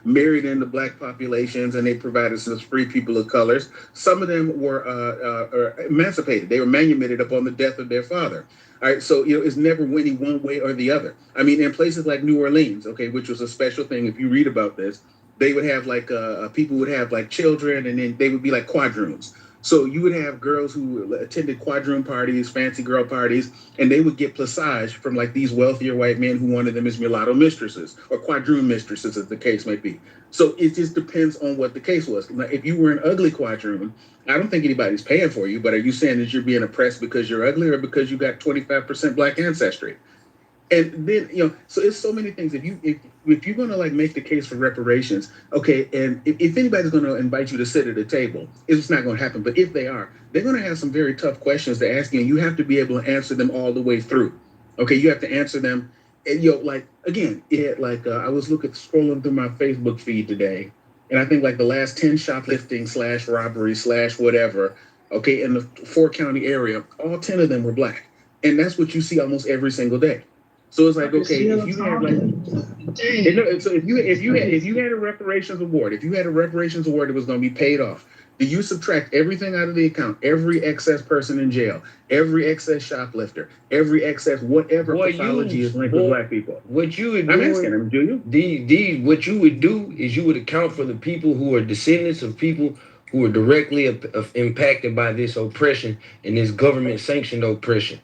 married into black populations and they provided us free people of colors. Some of them were emancipated. They were manumitted upon the death of their father. All right, so it's never winning one way or the other. I mean, in places like New Orleans, okay, which was a special thing. If you read about this, they would have like people would have like children, and then they would be like quadroons. So you would have girls who attended quadroon parties, fancy girl parties, and they would get placage from like these wealthier white men who wanted them as mulatto mistresses or quadroon mistresses, as the case may be. So it just depends on what the case was. Now, if you were an ugly quadroon, I don't think anybody's paying for you, but are you saying that you're being oppressed because you're ugly or because you got 25% black ancestry? And then, so it's so many things. If you're going to like make the case for reparations, okay, and if anybody's going to invite you to sit at a table, it's not going to happen. But if they are, they're going to have some very tough questions to ask you, and you have to be able to answer them all the way through. Okay, you have to answer them. And like again, I was scrolling through my Facebook feed today, and I think like the last 10 shoplifting / robbery / whatever, okay, in the 4-county area, all 10 of them were black, and that's what you see almost every single day. So it's like, okay, if you had like, so if you had a reparations award, that was going to be paid off, do you subtract everything out of the account? Every excess person in jail, every excess shoplifter, every excess whatever pathology is linked with black people. What you would do? I'm asking them, do you? What you would do is you would account for the people who are descendants of people who are directly impacted by this oppression and this government sanctioned oppression.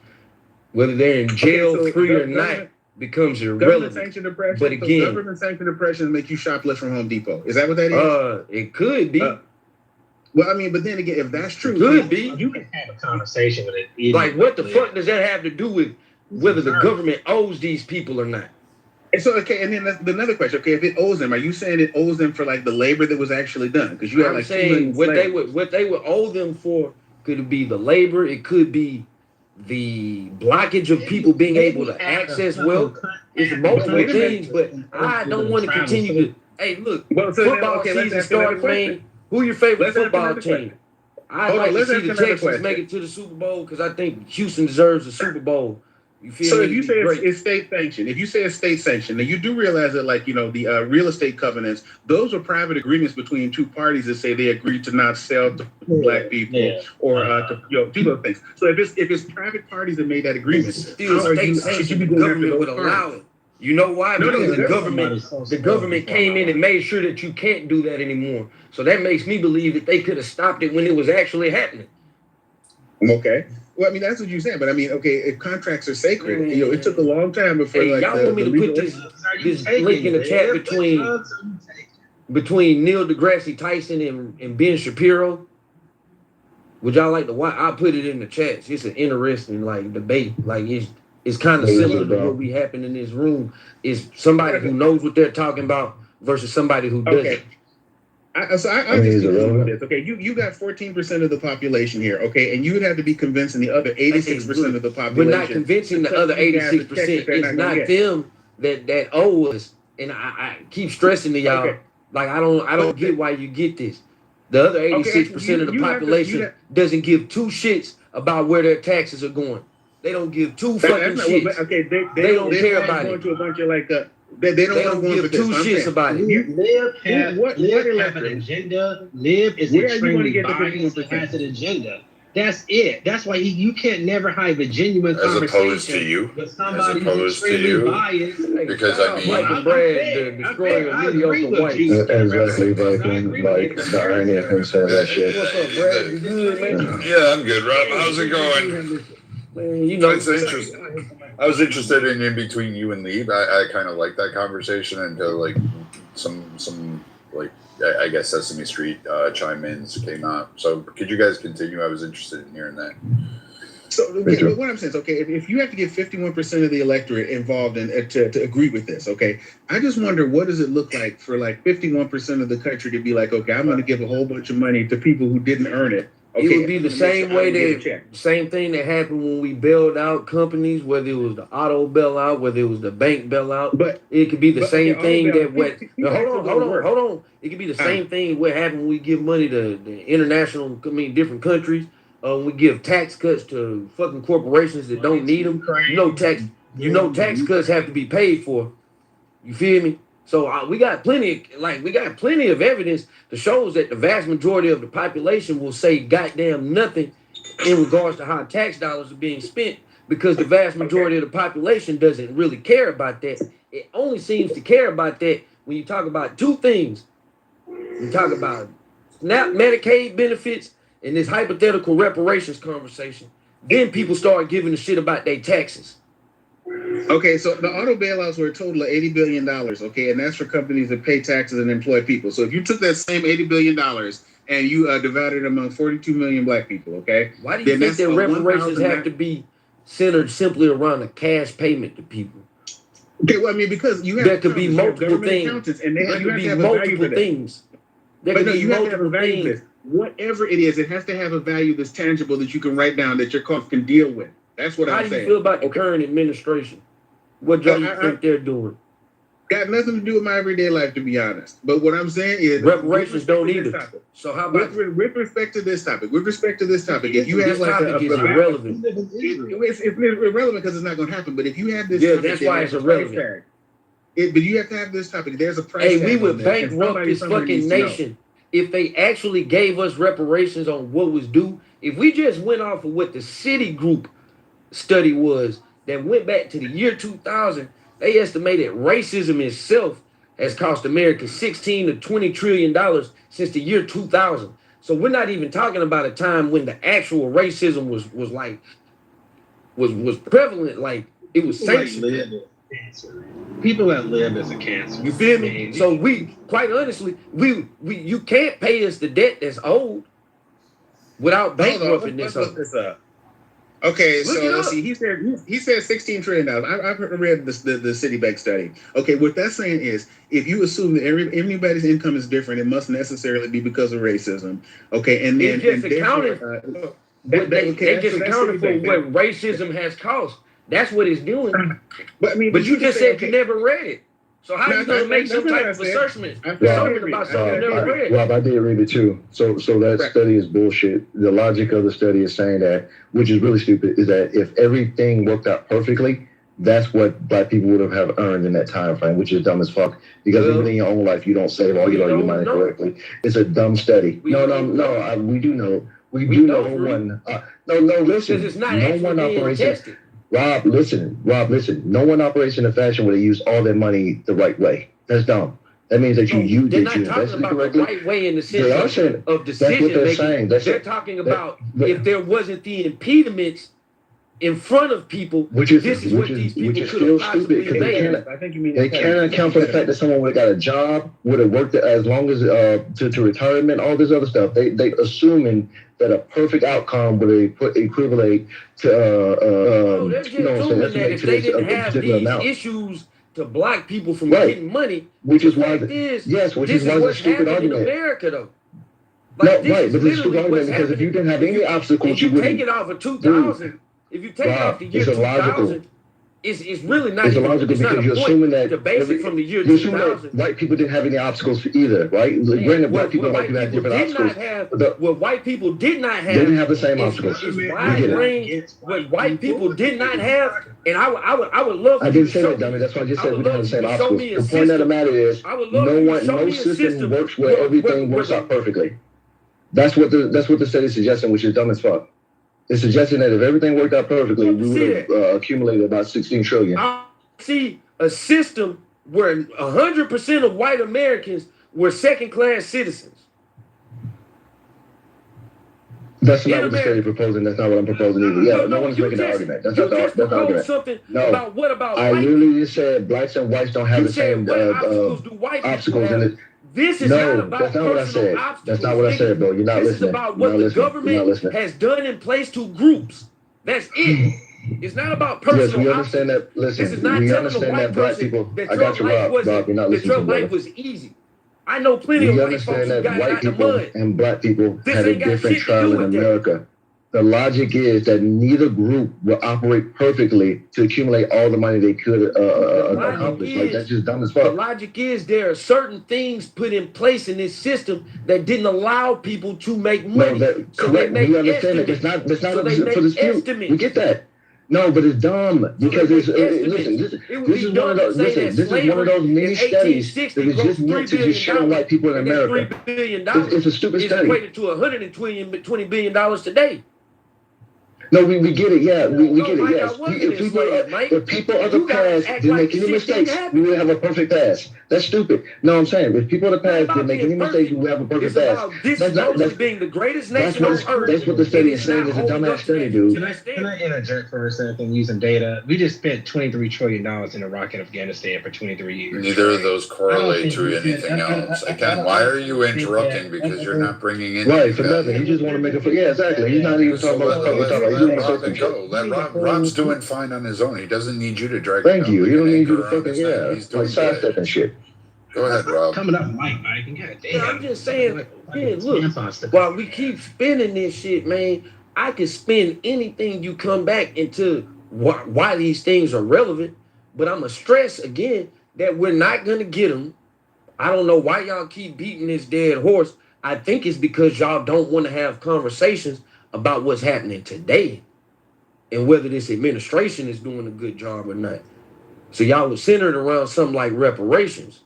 Whether they're in jail, free or not, becomes irrelevant. Government-sanctioned oppression. But again, government-sanctioned oppression make you shoplift from Home Depot. Is that what that is? It could be. Well, I mean, but then again, if that's true, it could be. You can have a conversation with it. Like, what the fuck does that have to do with whether the government owes these people or not? And so, okay, and then that's another question. Okay, if it owes them, are you saying it owes them for like the labor that was actually done? Because you have like saying what they would owe them for could be the labor. It could be the blockage of people being able to access wealth. It's multiple things, but I don't want to continue to. Hey, look, football season starts, man. Who your favorite football team? I'd like to see the Texans make it to the Super Bowl because I think Houston deserves a Super Bowl. You feel so me? If you say it's state sanctioned, then you do realize that like, the real estate covenants, those are private agreements between two parties that say they agreed to not sell to black people or to do those things. So if it's private parties that made that agreement, still state sanctioned, the government would allow it. You know why? Because the government came in and made sure that you can't do that anymore. So that makes me believe that they could have stopped it when it was actually happening. Okay. Well, I mean, that's what you're saying. But I mean, okay, if contracts are sacred, it took a long time before. Hey, y'all want me to put this link in the chat between Neil deGrasse Tyson and Ben Shapiro? Would y'all like to watch? I'll put it in the chat. It's an interesting debate. It's kind of similar to what we happen in this room. Is somebody who knows what they're talking about versus somebody who doesn't. Okay. I just with this. Okay, you got 14% of the population here, okay, and you would have to be convincing the other 86% of the population. We're not convincing the other 86%. It's not them that owe us, and I keep stressing to y'all. Okay. Like I don't get why you get this. The other 86% of the population doesn't give two shits about where their taxes are going. They don't give two fucking shits. Okay, they don't care about it. To a bunch of they don't give two shits about it. Live have an agenda. Live is extremely biased and has an agenda. That's it. That's why you can't never have a genuine conversation. As opposed to you. With somebody As opposed to you. biased. Because I mean, I agree with exactly, like the irony of him saying that shit. What's up, Brad? You good, man? Yeah, I'm good, Rob. How's it going? Man, you know, it's interesting. I was interested in between you and Lee. I kind of like that conversation until like some like I guess Sesame Street chime-ins came out. So could you guys continue? I was interested in hearing that. So okay, but what I'm saying is, okay, if you have to get 51% of the electorate involved in to agree with this, okay, I just wonder what does it look like for like 51% of the country to be like, okay, I'm going to give a whole bunch of money to people who didn't earn it. Okay, it would be the same way same thing that happened when we bailed out companies, whether it was the auto bailout, whether it was the bank bailout. But it could be the same thing that what. Hold on. It could be the same thing what happened when we give money to the international, different countries. We give tax cuts to fucking corporations that don't need them. Tax cuts have to be paid for. You feel me? So we got plenty of evidence that shows that the vast majority of the population will say goddamn nothing in regards to how tax dollars are being spent, because the vast majority of the population doesn't really care about that. It only seems to care about that when you talk about two things. You talk about SNAP Medicaid benefits and this hypothetical reparations conversation. Then people start giving a shit about their taxes. Okay, so the auto bailouts were a total of $80 billion, okay, and that's for companies that pay taxes and employ people. So if you took that same $80 billion and you divided it among 42 million black people, okay? Why do you think that reparations have to be centered simply around a cash payment to people? Okay, well, I mean, because you have there could be multiple things. And there could be multiple things. But no, you have to have a value for this. Whatever it is, it has to have a value that's tangible that you can write down that your cost can deal with. That's what I'm saying. How do you feel about the current administration? What do you think they're doing? Got nothing to do with my everyday life, to be honest. But what I'm saying is reparations don't either. So how about with respect to this topic? If you have like is irrelevant. It's irrelevant because it's not going to happen. But if you have this, that's why it's irrelevant. But you have to have this topic. There's a price. Hey, we would bankrupt this fucking nation if they actually gave us reparations on what was due. If we just went off of what the Citigroup study was that went back to the year 2000, they estimated racism itself has cost America 16 to 20 trillion dollars since the year 2000. So we're not even talking about a time when the actual racism was prevalent, like it was sanctioned. People that live as a cancer. You feel me? So we, quite honestly, you can't pay us the debt that's owed without bankrupting this up. Okay, so let's see. He said $16 trillion. I've read the Citibank study. Okay, what that's saying is, if you assume that everybody's income is different, it must necessarily be because of racism. Okay, and then they just accounted for what racism has cost. That's what it's doing. But you just said you never read it. So how are you going to make some type of assertion about something you never read? Rob, I did read it too. So that study is bullshit. The logic of the study is saying that, which is really stupid, is that if everything worked out perfectly, that's what black people would have earned in that time frame, which is dumb as fuck. Because even in your own life, you don't save all your money correctly. It's a dumb study. We do know. We do know one. Listen. It's not actually being tested. Rob, listen. No one operates in a fashion where they use all their money the right way. That's dumb. That means that you invested correctly. The right way in the sense of decision making. They're talking about if there wasn't the impediments in front of people, which is still stupid because they can't account for the fact that someone would have got a job, would have worked as long as to retirement, all this other stuff. They assuming that a perfect outcome would equivalent to they're just assuming that if they didn't have these issues to block people from getting money, which is why the stupid argument. In America, though. But this is stupid argument because if you didn't have any obstacles, you take it off of 2000. If you take it off the year 2000, it's really not. It's illogical because you're assuming that the basic from the year 2000. White people didn't have any obstacles for either, right? Granted, black people might have different obstacles. What white people did not have, they didn't have the same obstacles. Wide range. What white people did not have, and I would love. I didn't say that, dummy. That's why I just said we didn't have the same obstacles. The point of the matter is, no system works where everything works out perfectly. That's what the study is suggesting, which is dumb as fuck. It's suggesting that if everything worked out perfectly, we would have accumulated about 16 trillion. I see a system where 100% of white Americans were second-class citizens. That's not what the study proposing. That's not what I'm proposing either. Yeah, no one's making that argument. That's not the argument. Something no. about what about I literally just said blacks and whites don't have the same obstacles do white obstacles in it. This is not about that's not what I said. obstacles. That's not what I said, bro. You're not this listening. This is about what the government has done in place to groups. That's it. It's not about personal. Yes, we understand that. Listen, we understand that black people. I got you, Rob. Rob, you're not listening to me. Your life was easy. I know plenty of white folks who got white people and black people this had a different trial in America. The logic is that neither group will operate perfectly to accumulate all the money they could accomplish. Like, that's just dumb as fuck. The logic is there are certain things put in place in this system that didn't allow people to make money. No, correct. We understand that. That's not for dispute. We get that. No, but it's dumb because this is one of those many studies that is just meant to just show white people in America. $3 billion it's a stupid study. Equated to $120 billion today. No, we get it. Yeah, we get it. Yes. If people of the past didn't make any mistakes, we would have a perfect past. That's stupid. No, I'm saying if people of the past didn't make any mistakes, we would have a perfect past. That's being the greatest nation on earth. That's what the study is saying. It's a dumbass study, dude. Can I interject for a second using data? We just spent $23 trillion in Iraq and Afghanistan for 23 years. Neither of those correlate to anything else. Again, why are you interrupting? Because you're not bringing in. Right, for nothing. You just want to make it. Yeah, exactly. He's not even talking about what we're talking about. Rob's doing fine on his own. He doesn't need you to drag. Thank you. You don't need you to fucking He's doing sidestep and shit. Go ahead, Rob. Coming up, Mike. I'm just saying. Man, look. While we keep spinning this shit, man, I can spin anything you come back into why these things are relevant. But I'm gonna stress again that we're not gonna get them. I don't know why y'all keep beating this dead horse. I think it's because y'all don't want to have conversations about what's happening today and whether this administration is doing a good job or not. So y'all was centered around something like reparations.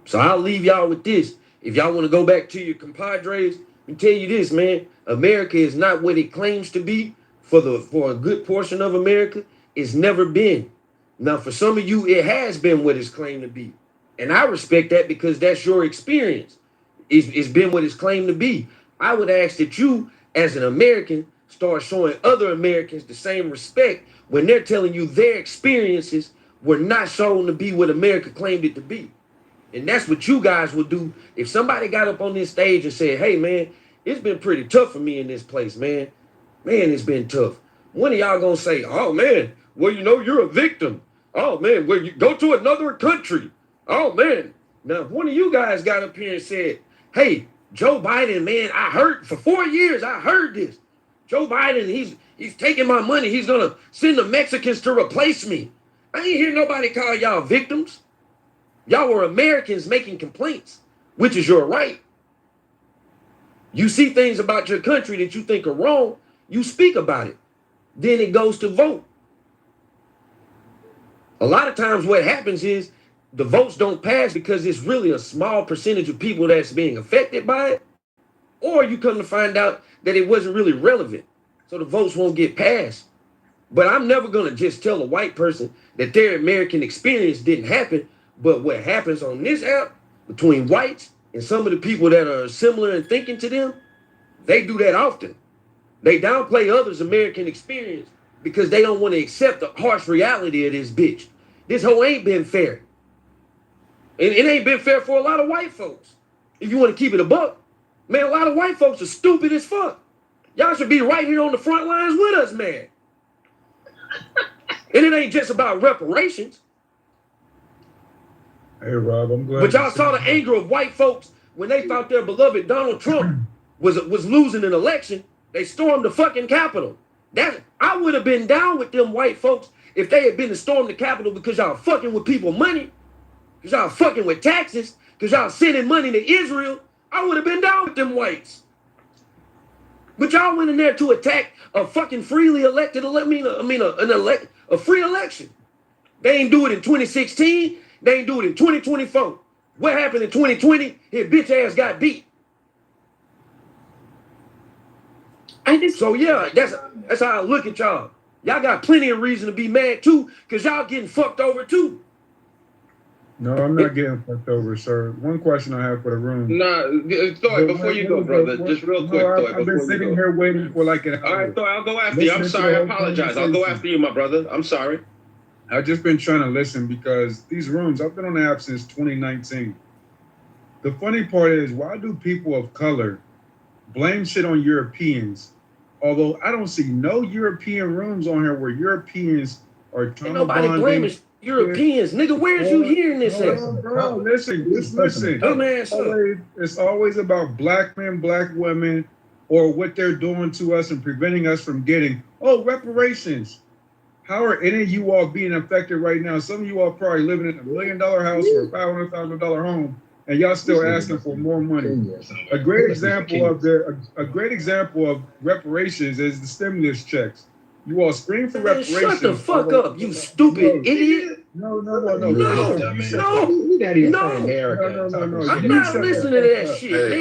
So I'll leave y'all with this. If y'all want to go back to your compadres, let me tell you this, man. America is not what it claims to be for a good portion of America. It's never been. Now, for some of you, it has been what it's claimed to be. And I respect that because that's your experience. It's been what it's claimed to be. I would ask that you, as an American, start showing other Americans the same respect when they're telling you their experiences were not shown to be what America claimed it to be. And that's what you guys would do if somebody got up on this stage and said, hey, man, it's been pretty tough for me in this place, man. Man, it's been tough. One of y'all gonna say, oh, man, well, you know, you're a victim. Oh, man, well, you go to another country. Oh, man. Now, if one of you guys got up here and said, hey, Joe Biden, man, I heard for 4 years, I heard this. Joe Biden, he's taking my money. He's gonna send the Mexicans to replace me. I ain't hear nobody call y'all victims. Y'all were Americans making complaints, which is your right. You see things about your country that you think are wrong, you speak about it. Then it goes to vote. A lot of times what happens is the votes don't pass because it's really a small percentage of people that's being affected by it. Or you come to find out that it wasn't really relevant. So the votes won't get passed. But I'm never going to just tell a white person that their American experience didn't happen. But what happens on this app between whites and some of the people that are similar in thinking to them, they do that often. They downplay others' American experience because they don't want to accept the harsh reality of this bitch. This whole ain't been fair. And it ain't been fair for a lot of white folks. If you want to keep it a buck. Man, a lot of white folks are stupid as fuck. Y'all should be right here on the front lines with us, man. And it ain't just about reparations. Hey, Rob, I'm glad. But y'all saw the anger of white folks when they thought their beloved Donald Trump was losing an election. They stormed the fucking Capitol. I would have been down with them white folks if they had been to storm the Capitol because y'all fucking with people money, because y'all fucking with taxes, because y'all sending money to Israel. I would have been down with them whites. But y'all went in there to attack a fucking freely elected, a free election. They ain't do it in 2016. They ain't do it in 2024. What happened in 2020? His bitch ass got beat. So yeah, that's how I look at y'all. Y'all got plenty of reason to be mad too, because y'all getting fucked over too. No, I'm not getting fucked over, sir. One question I have for the room. Thor, before you go, brother, just real quick, Thor. I've been sitting here waiting for like an hour. All right, Thor, I'll go after you. I'm sorry. I apologize. I'll go after you, my brother. I'm sorry. I've just been trying to listen because these rooms, I've been on the app since 2019. The funny part is, why do people of color blame shit on Europeans? Although I don't see no European rooms on here where Europeans are trauma Nobody blaming Europeans. Nigga, where's you hearing this at? Bro, listen, just listen. It's always about black men, black women, or what they're doing to us and preventing us from getting, reparations. How are any of you all being affected right now? Some of you all probably living in $1 million house or a $500,000 home, and y'all still asking for more money. A great example of reparations is the stimulus checks. You all scream for reparations. Shut the fuck up, you stupid idiot. No. I'm not listening to that shit.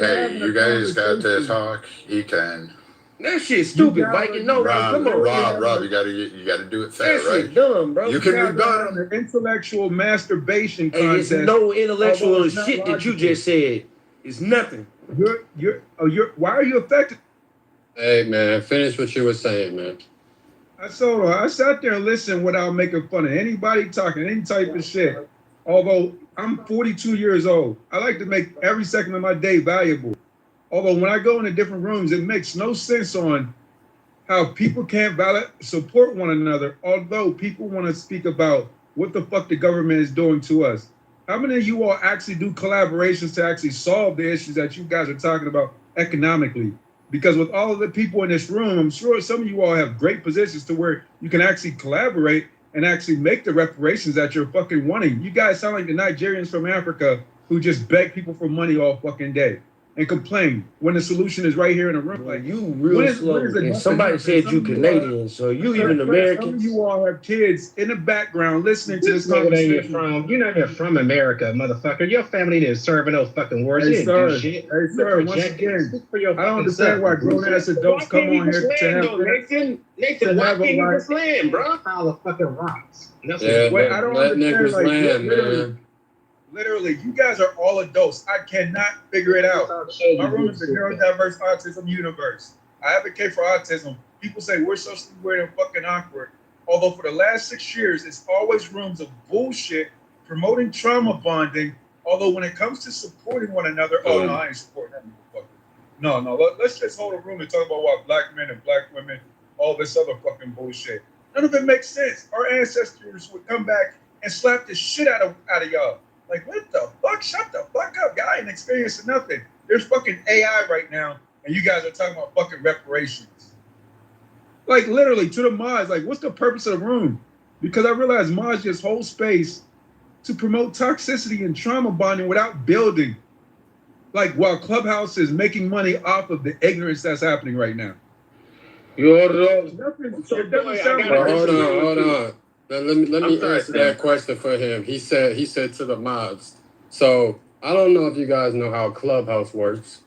Hey, you guys got to talk. He can. That shit's stupid, Viking. No, come on, Rob, you gotta do it fair, that right? Shit dumb, bro. You can rebut an intellectual masturbation contest. Hey, it's no intellectual shit that you just said. It's nothing. Why are you affected? Hey man, finish what you were saying, man. I sat there and listened without making fun of anybody talking any type of shit. Although I'm 42 years old, I like to make every second of my day valuable. Although when I go into different rooms, it makes no sense on how people can't support one another, although people want to speak about what the fuck the government is doing to us. How many of you all actually do collaborations to actually solve the issues that you guys are talking about economically? Because with all of the people in this room, I'm sure some of you all have great positions to where you can actually collaborate and actually make the reparations that you're fucking wanting. You guys sound like the Nigerians from Africa who just beg people for money all fucking day and complain when the solution is right here in the room. Like, you real slow. And somebody said you Canadian, so you even American. Some of you all have kids in the background listening to this conversation. You're not even from America, motherfucker. Your family didn't serve in no fucking wars. Hey, sir, once again, I don't understand why grown-ass adults come on here to have Nathan, why can't you just land, bro? Pile of fucking rocks. I don't understand, like, man. Literally, you guys are all adults. I cannot figure it out. My room is a neurodiverse autism universe. I advocate for autism. People say we're socially weird and fucking awkward. Although for the last 6 years, it's always rooms of bullshit promoting trauma bonding. Although when it comes to supporting one another, I ain't supporting that motherfucker. No. Let's just hold a room and talk about what black men and black women, all this other fucking bullshit. None of it makes sense. Our ancestors would come back and slap the shit out of y'all. Like, what the fuck? Shut the fuck up. Y'all ain't experiencing nothing. There's fucking AI right now, and you guys are talking about fucking reparations. Like, literally, to the mods, like, what's the purpose of the room? Because I realize mods just hold space to promote toxicity and trauma bonding without building. Like, while Clubhouse is making money off of the ignorance that's happening right now. Hold on. Let me answer that question for him. He said to the mods. So I don't know if you guys know how Clubhouse works,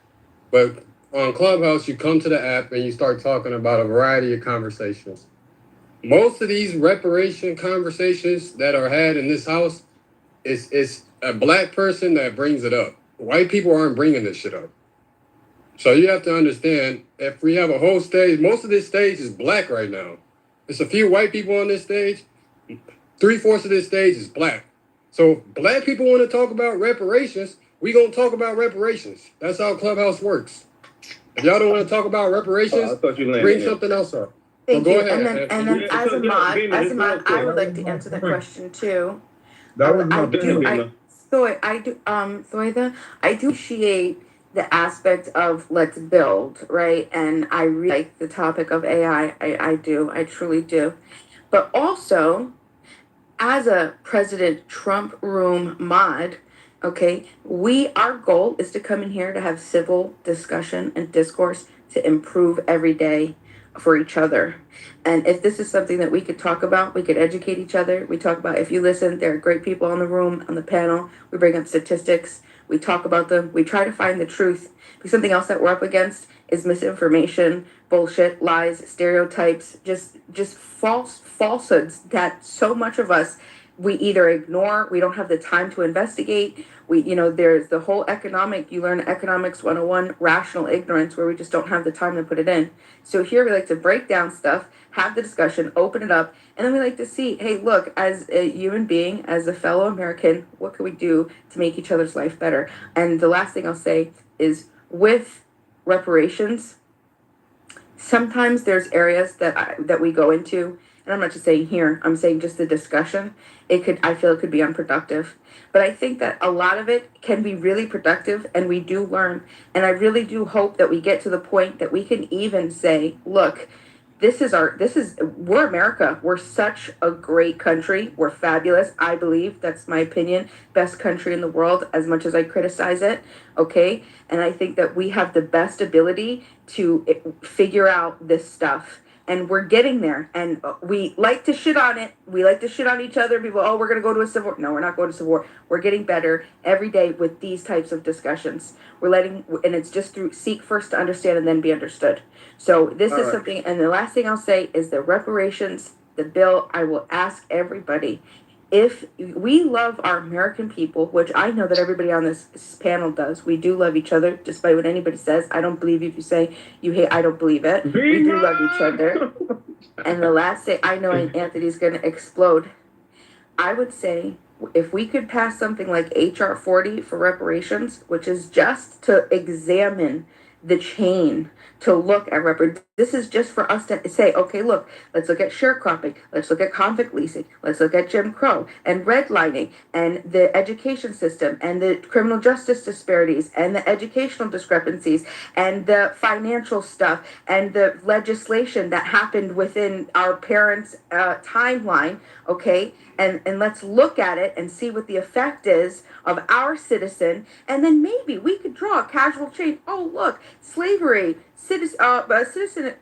but on Clubhouse you come to the app and you start talking about a variety of conversations. Most of these reparation conversations that are had in this house is a black person that brings it up. White people aren't bringing this shit up. So you have to understand, if we have a whole stage, most of this stage is black right now. There's a few white people on this stage. 3/4 of this stage is black. So if black people want to talk about reparations, we gonna talk about reparations. That's how Clubhouse works. If y'all don't want to talk about reparations, bring something else up. Thank go you. ahead. And then as a mod, I would like to answer that question too. I do appreciate the aspect of let's build, right? And I really like the topic of AI. I truly do. But also, as a President Trump room mod, okay, our goal is to come in here to have civil discussion and discourse to improve every day for each other. And if this is something that we could talk about, we could educate each other. We talk about, if you listen, there are great people on the room, on the panel. We bring up statistics. We talk about them. We try to find the truth. Because something else that we're up against is misinformation, bullshit, lies, stereotypes, just falsehoods that so much of us we either ignore, we don't have the time to investigate. There's the whole you learn economics 101, rational ignorance, where we just don't have the time to put it in. So here we like to break down stuff, have the discussion, open it up, and then we like to see, hey, look, as a human being, as a fellow American, what can we do to make each other's life better? And the last thing I'll say is with reparations, sometimes there's areas that we go into, and I'm not just saying here, I'm saying just the discussion, I feel it could be unproductive. But I think that a lot of it can be really productive, and we do learn. And I really do hope that we get to the point that we can even say, look, we're America. We're such a great country. We're fabulous. I believe, that's my opinion, best country in the world, as much as I criticize it. Okay. And I think that we have the best ability to figure out this stuff. And we're getting there. And we like to shit on it. We like to shit on each other. People, oh, we're going to go to a civil war. No, we're not going to civil war. We're getting better every day with these types of discussions. And it's just through seek first to understand and then be understood. So this is something, and the last thing I'll say is the reparations, the bill. I will ask everybody, if we love our American people, which I know that everybody on this panel does, we do love each other, despite what anybody says. I don't believe if you say you hate, I don't believe it. We do love each other. And the last thing, I know Anthony's going to explode. I would say if we could pass something like HR 40 for reparations, which is just to examine the chain, to look at this is just for us to say, okay, look, let's look at sharecropping, let's look at convict leasing, let's look at Jim Crow and redlining and the education system and the criminal justice disparities and the educational discrepancies and the financial stuff and the legislation that happened within our parents' timeline, okay? And let's look at it and see what the effect is of our citizen, and then maybe we could draw a casual chain. Oh, look, slavery, citizenship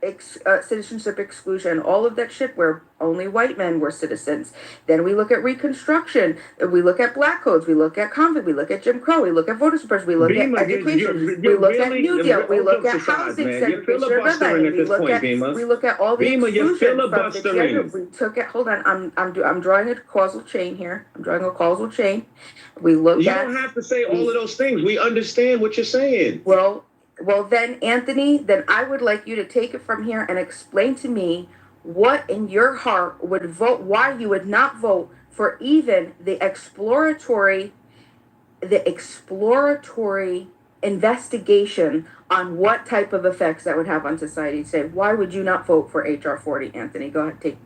exclusion, all of that shit where only white men were citizens. Then we look at Reconstruction, we look at Black codes, we look at convict, we look at Jim Crow, we look at voter suppression, we look at education, we look at New Deal, we look at housing segregation, we look at all the exclusion from the gender. We took it. Hold on, I'm drawing a causal chain here. I'm drawing a causal chain. We look You at. don't have to say all of those things. We understand what you're saying. Well, then, Anthony, then I would like you to take it from here and explain to me what in your heart would vote, why you would not vote for even the exploratory investigation on what type of effects that would have on society today. Why would you not vote for HR 40, Anthony? Go ahead, take.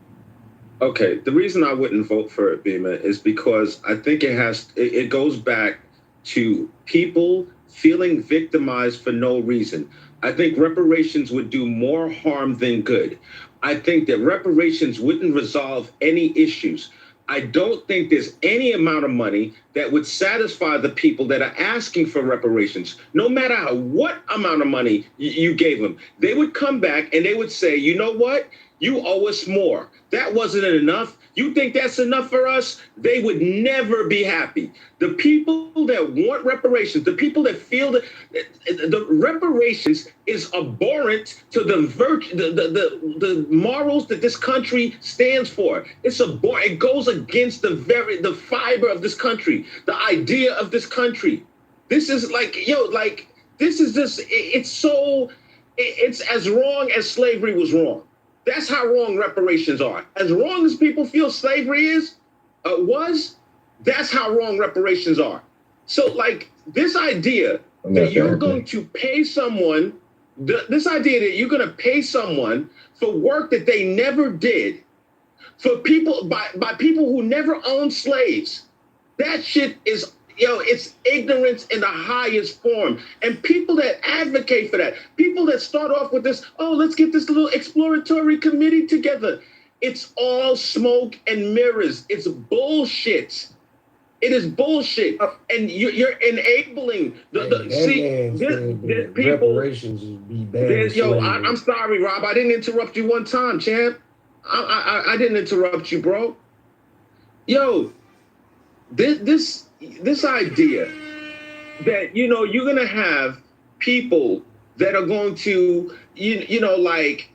Okay, the reason I wouldn't vote for it, Bima, is because I think it goes back to people feeling victimized for no reason. I think reparations would do more harm than good. I think that reparations wouldn't resolve any issues. I don't think there's any amount of money that would satisfy the people that are asking for reparations. No matter what amount of money you gave them, they would come back and they would say, you know what? You owe us more. That wasn't enough. You think that's enough for us? They would never be happy. The people that want reparations, the people that feel that the reparations is abhorrent to the morals that this country stands for. It goes against the fiber of this country, the idea of this country. This is this is just, it's as wrong as slavery was wrong. That's how wrong reparations are. As wrong as people feel slavery was, that's how wrong reparations are. So, this idea that you're going to pay someone, this idea that you're going to pay someone for work that they never did, for people by people who never owned slaves, that shit is. It's ignorance in the highest form. And people that advocate for that, people that start off with this, oh, let's get this little exploratory committee together. It's all smoke and mirrors. It's bullshit. It is bullshit. And you're enabling the people. Reparations would be bad. I'm sorry, Rob. I didn't interrupt you one time, champ. I didn't interrupt you, bro. This idea that you're gonna have people that are going to like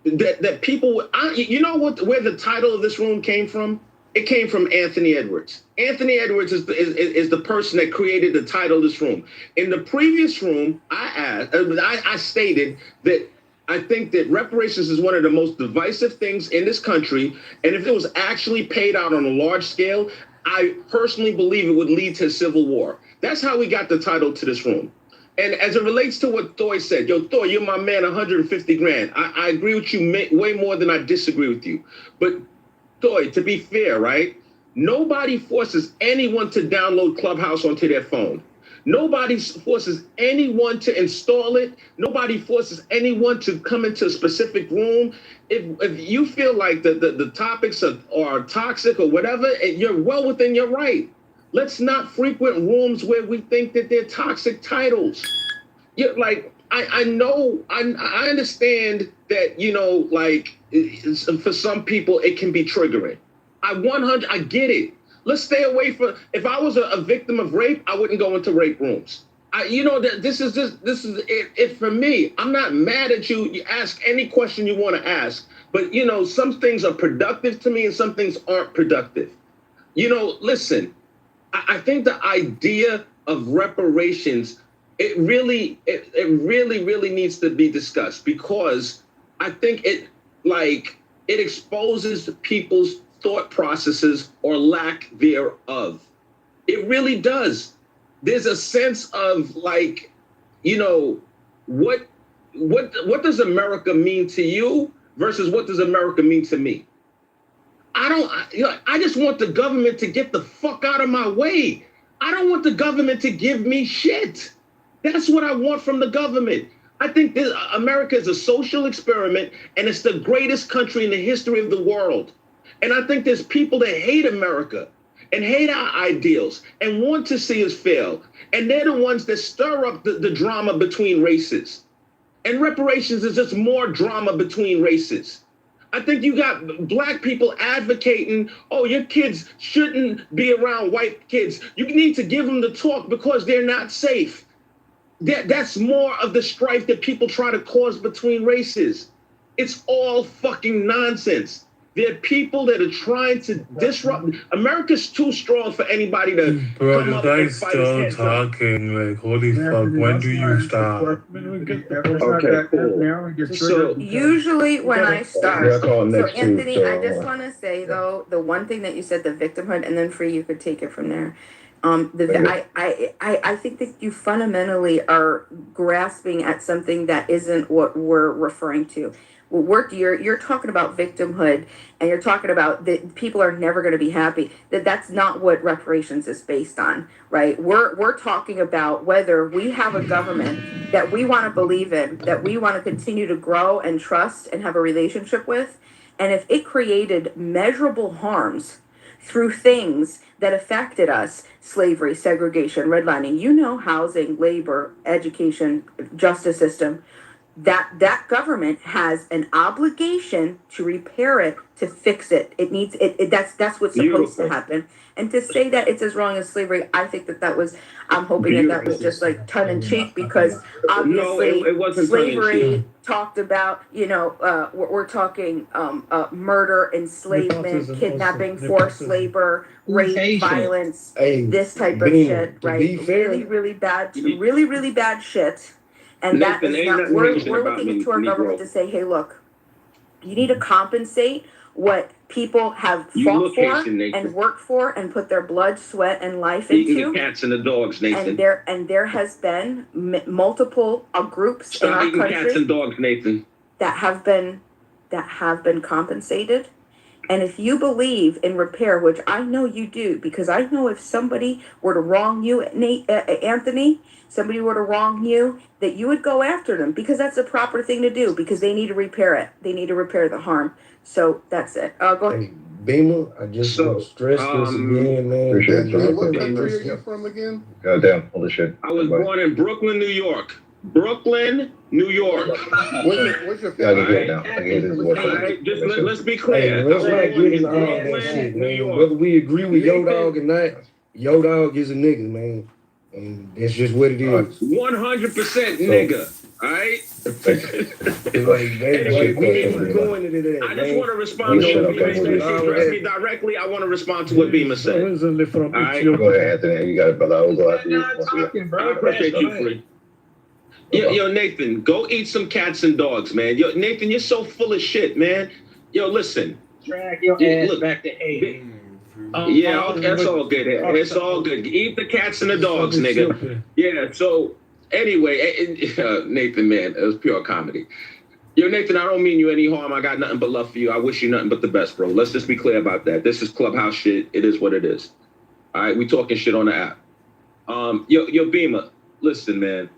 that people. Where the title of this room came from? It came from Anthony Edwards. Anthony Edwards is the person that created the title of this room. In the previous room, I stated that I think that reparations is one of the most divisive things in this country, and if it was actually paid out on a large scale, I personally believe it would lead to a civil war. That's how we got the title to this room. And as it relates to what Thoy said, Thoy, you're my man, 150 grand. I agree with you way more than I disagree with you. But Thoy, to be fair, right? Nobody forces anyone to download Clubhouse onto their phone. Nobody forces anyone to install it. Nobody forces anyone to come into a specific room. If you feel like the topics are toxic or whatever, you're well within your right. Let's not frequent rooms where we think that they're toxic titles. I know, I understand that, for some people it can be triggering. I get it. Let's stay away from, if I was a victim of rape, I wouldn't go into rape rooms. This is it for me. I'm not mad at you. You ask any question you want to ask, but some things are productive to me and some things aren't productive. Listen, I think the idea of reparations, it really needs to be discussed, because I think it exposes people's thought processes or lack thereof. It really does. There's a sense of what does America mean to you versus what does America mean to me? I just want the government to get the fuck out of my way. I don't want the government to give me shit. That's what I want from the government. I think America is a social experiment, and it's the greatest country in the history of the world. And I think there's people that hate America and hate our ideals and want to see us fail. And they're the ones that stir up the drama between races. And reparations is just more drama between races. I think you got black people advocating, oh, your kids shouldn't be around white kids. You need to give them the talk because they're not safe. That's more of the strife that people try to cause between races. It's all fucking nonsense. There are people that are trying to disrupt. America's too strong for anybody to Bro, come this up and guy's fight his still heads up. talking. Like, holy fuck, when do you stop? Okay, cool. So Usually when I start, Yeah, I call so next too. Anthony, So I just want to say though, the one thing that you said, the victimhood, and then Free, you could take it from there. I think that you fundamentally are grasping at something that isn't what we're referring to. You're talking about victimhood, and you're talking about that people are never going to be happy. That's not what reparations is based on, right? We're talking about whether we have a government that we want to believe in, that we want to continue to grow and trust and have a relationship with, and if it created measurable harms through things that affected us, slavery, segregation, redlining, housing, labor, education, justice system, that government has an obligation to repair it, to fix it. It needs it. That's what's supposed to happen. And to say that it's as wrong as slavery, I think that was. I'm hoping that was just like tongue in cheek, because obviously it wasn't slavery talked about. We're talking murder, enslavement, kidnapping, forced labor, rape, violence, this type of shit, right? Really bad, really bad shit. And that is not, we're looking into our government to say, hey, look, you need to compensate what people have fought for and worked for and put their blood, sweat, and life into. Eating the cats and the dogs, Nathan. And there has been multiple groups in our country cats and dogs, Nathan, that have been compensated. And if you believe in repair, which I know you do, because I know if somebody were to wrong you, Anthony, somebody were to wrong you, that you would go after them, because that's the proper thing to do, because they need to repair it. They need to repair the harm. So that's it. Go ahead. Hey, Beamer, I just want to stress this again, man. Appreciate it. What country are you from again? Goddamn, holy shit. I was born in Brooklyn, New York. Brooklyn, New York. What's your family? Let's be clear. Hey, let's not get into all that shit, man. Whether we agree with Yo Dog or not, Yo Dog is a nigga, man. And that's just what it is. 100% nigga. All right. Anyway, we need to go into that. I just want to respond to what Beamer said. She addressed me directly. I want to respond to what Beamer said. All right. Go ahead, Anthony. You got it, brother. I will go after you. I appreciate you, Free. Yo, Nathan, go eat some cats and dogs, man. Yo, Nathan, you're so full of shit, man. Yo, listen. Drag your ass back to 8. Yeah, that's all good. It's all good. Eat the cats and the dogs, nigga. Yeah, so anyway, Nathan, man, it was pure comedy. Yo, Nathan, I don't mean you any harm. I got nothing but love for you. I wish you nothing but the best, bro. Let's just be clear about that. This is Clubhouse shit. It is what it is. All right, we talking shit on the app. Yo, Beamer, listen, man.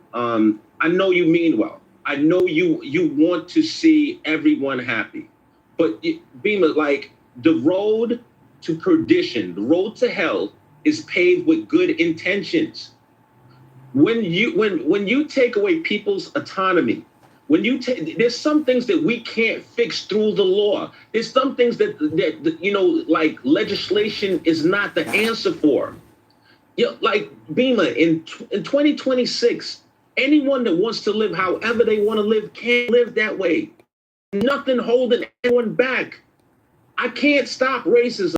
I know you mean well. I know you want to see everyone happy. But Beamer, like, the road to perdition, the road to hell is paved with good intentions. When you take away people's autonomy, there's some things that we can't fix through the law. There's some things that like legislation is not the answer for. Like Beamer, in 2026, anyone that wants to live however they want to live can live that way. Nothing holding anyone back. I can't stop racism.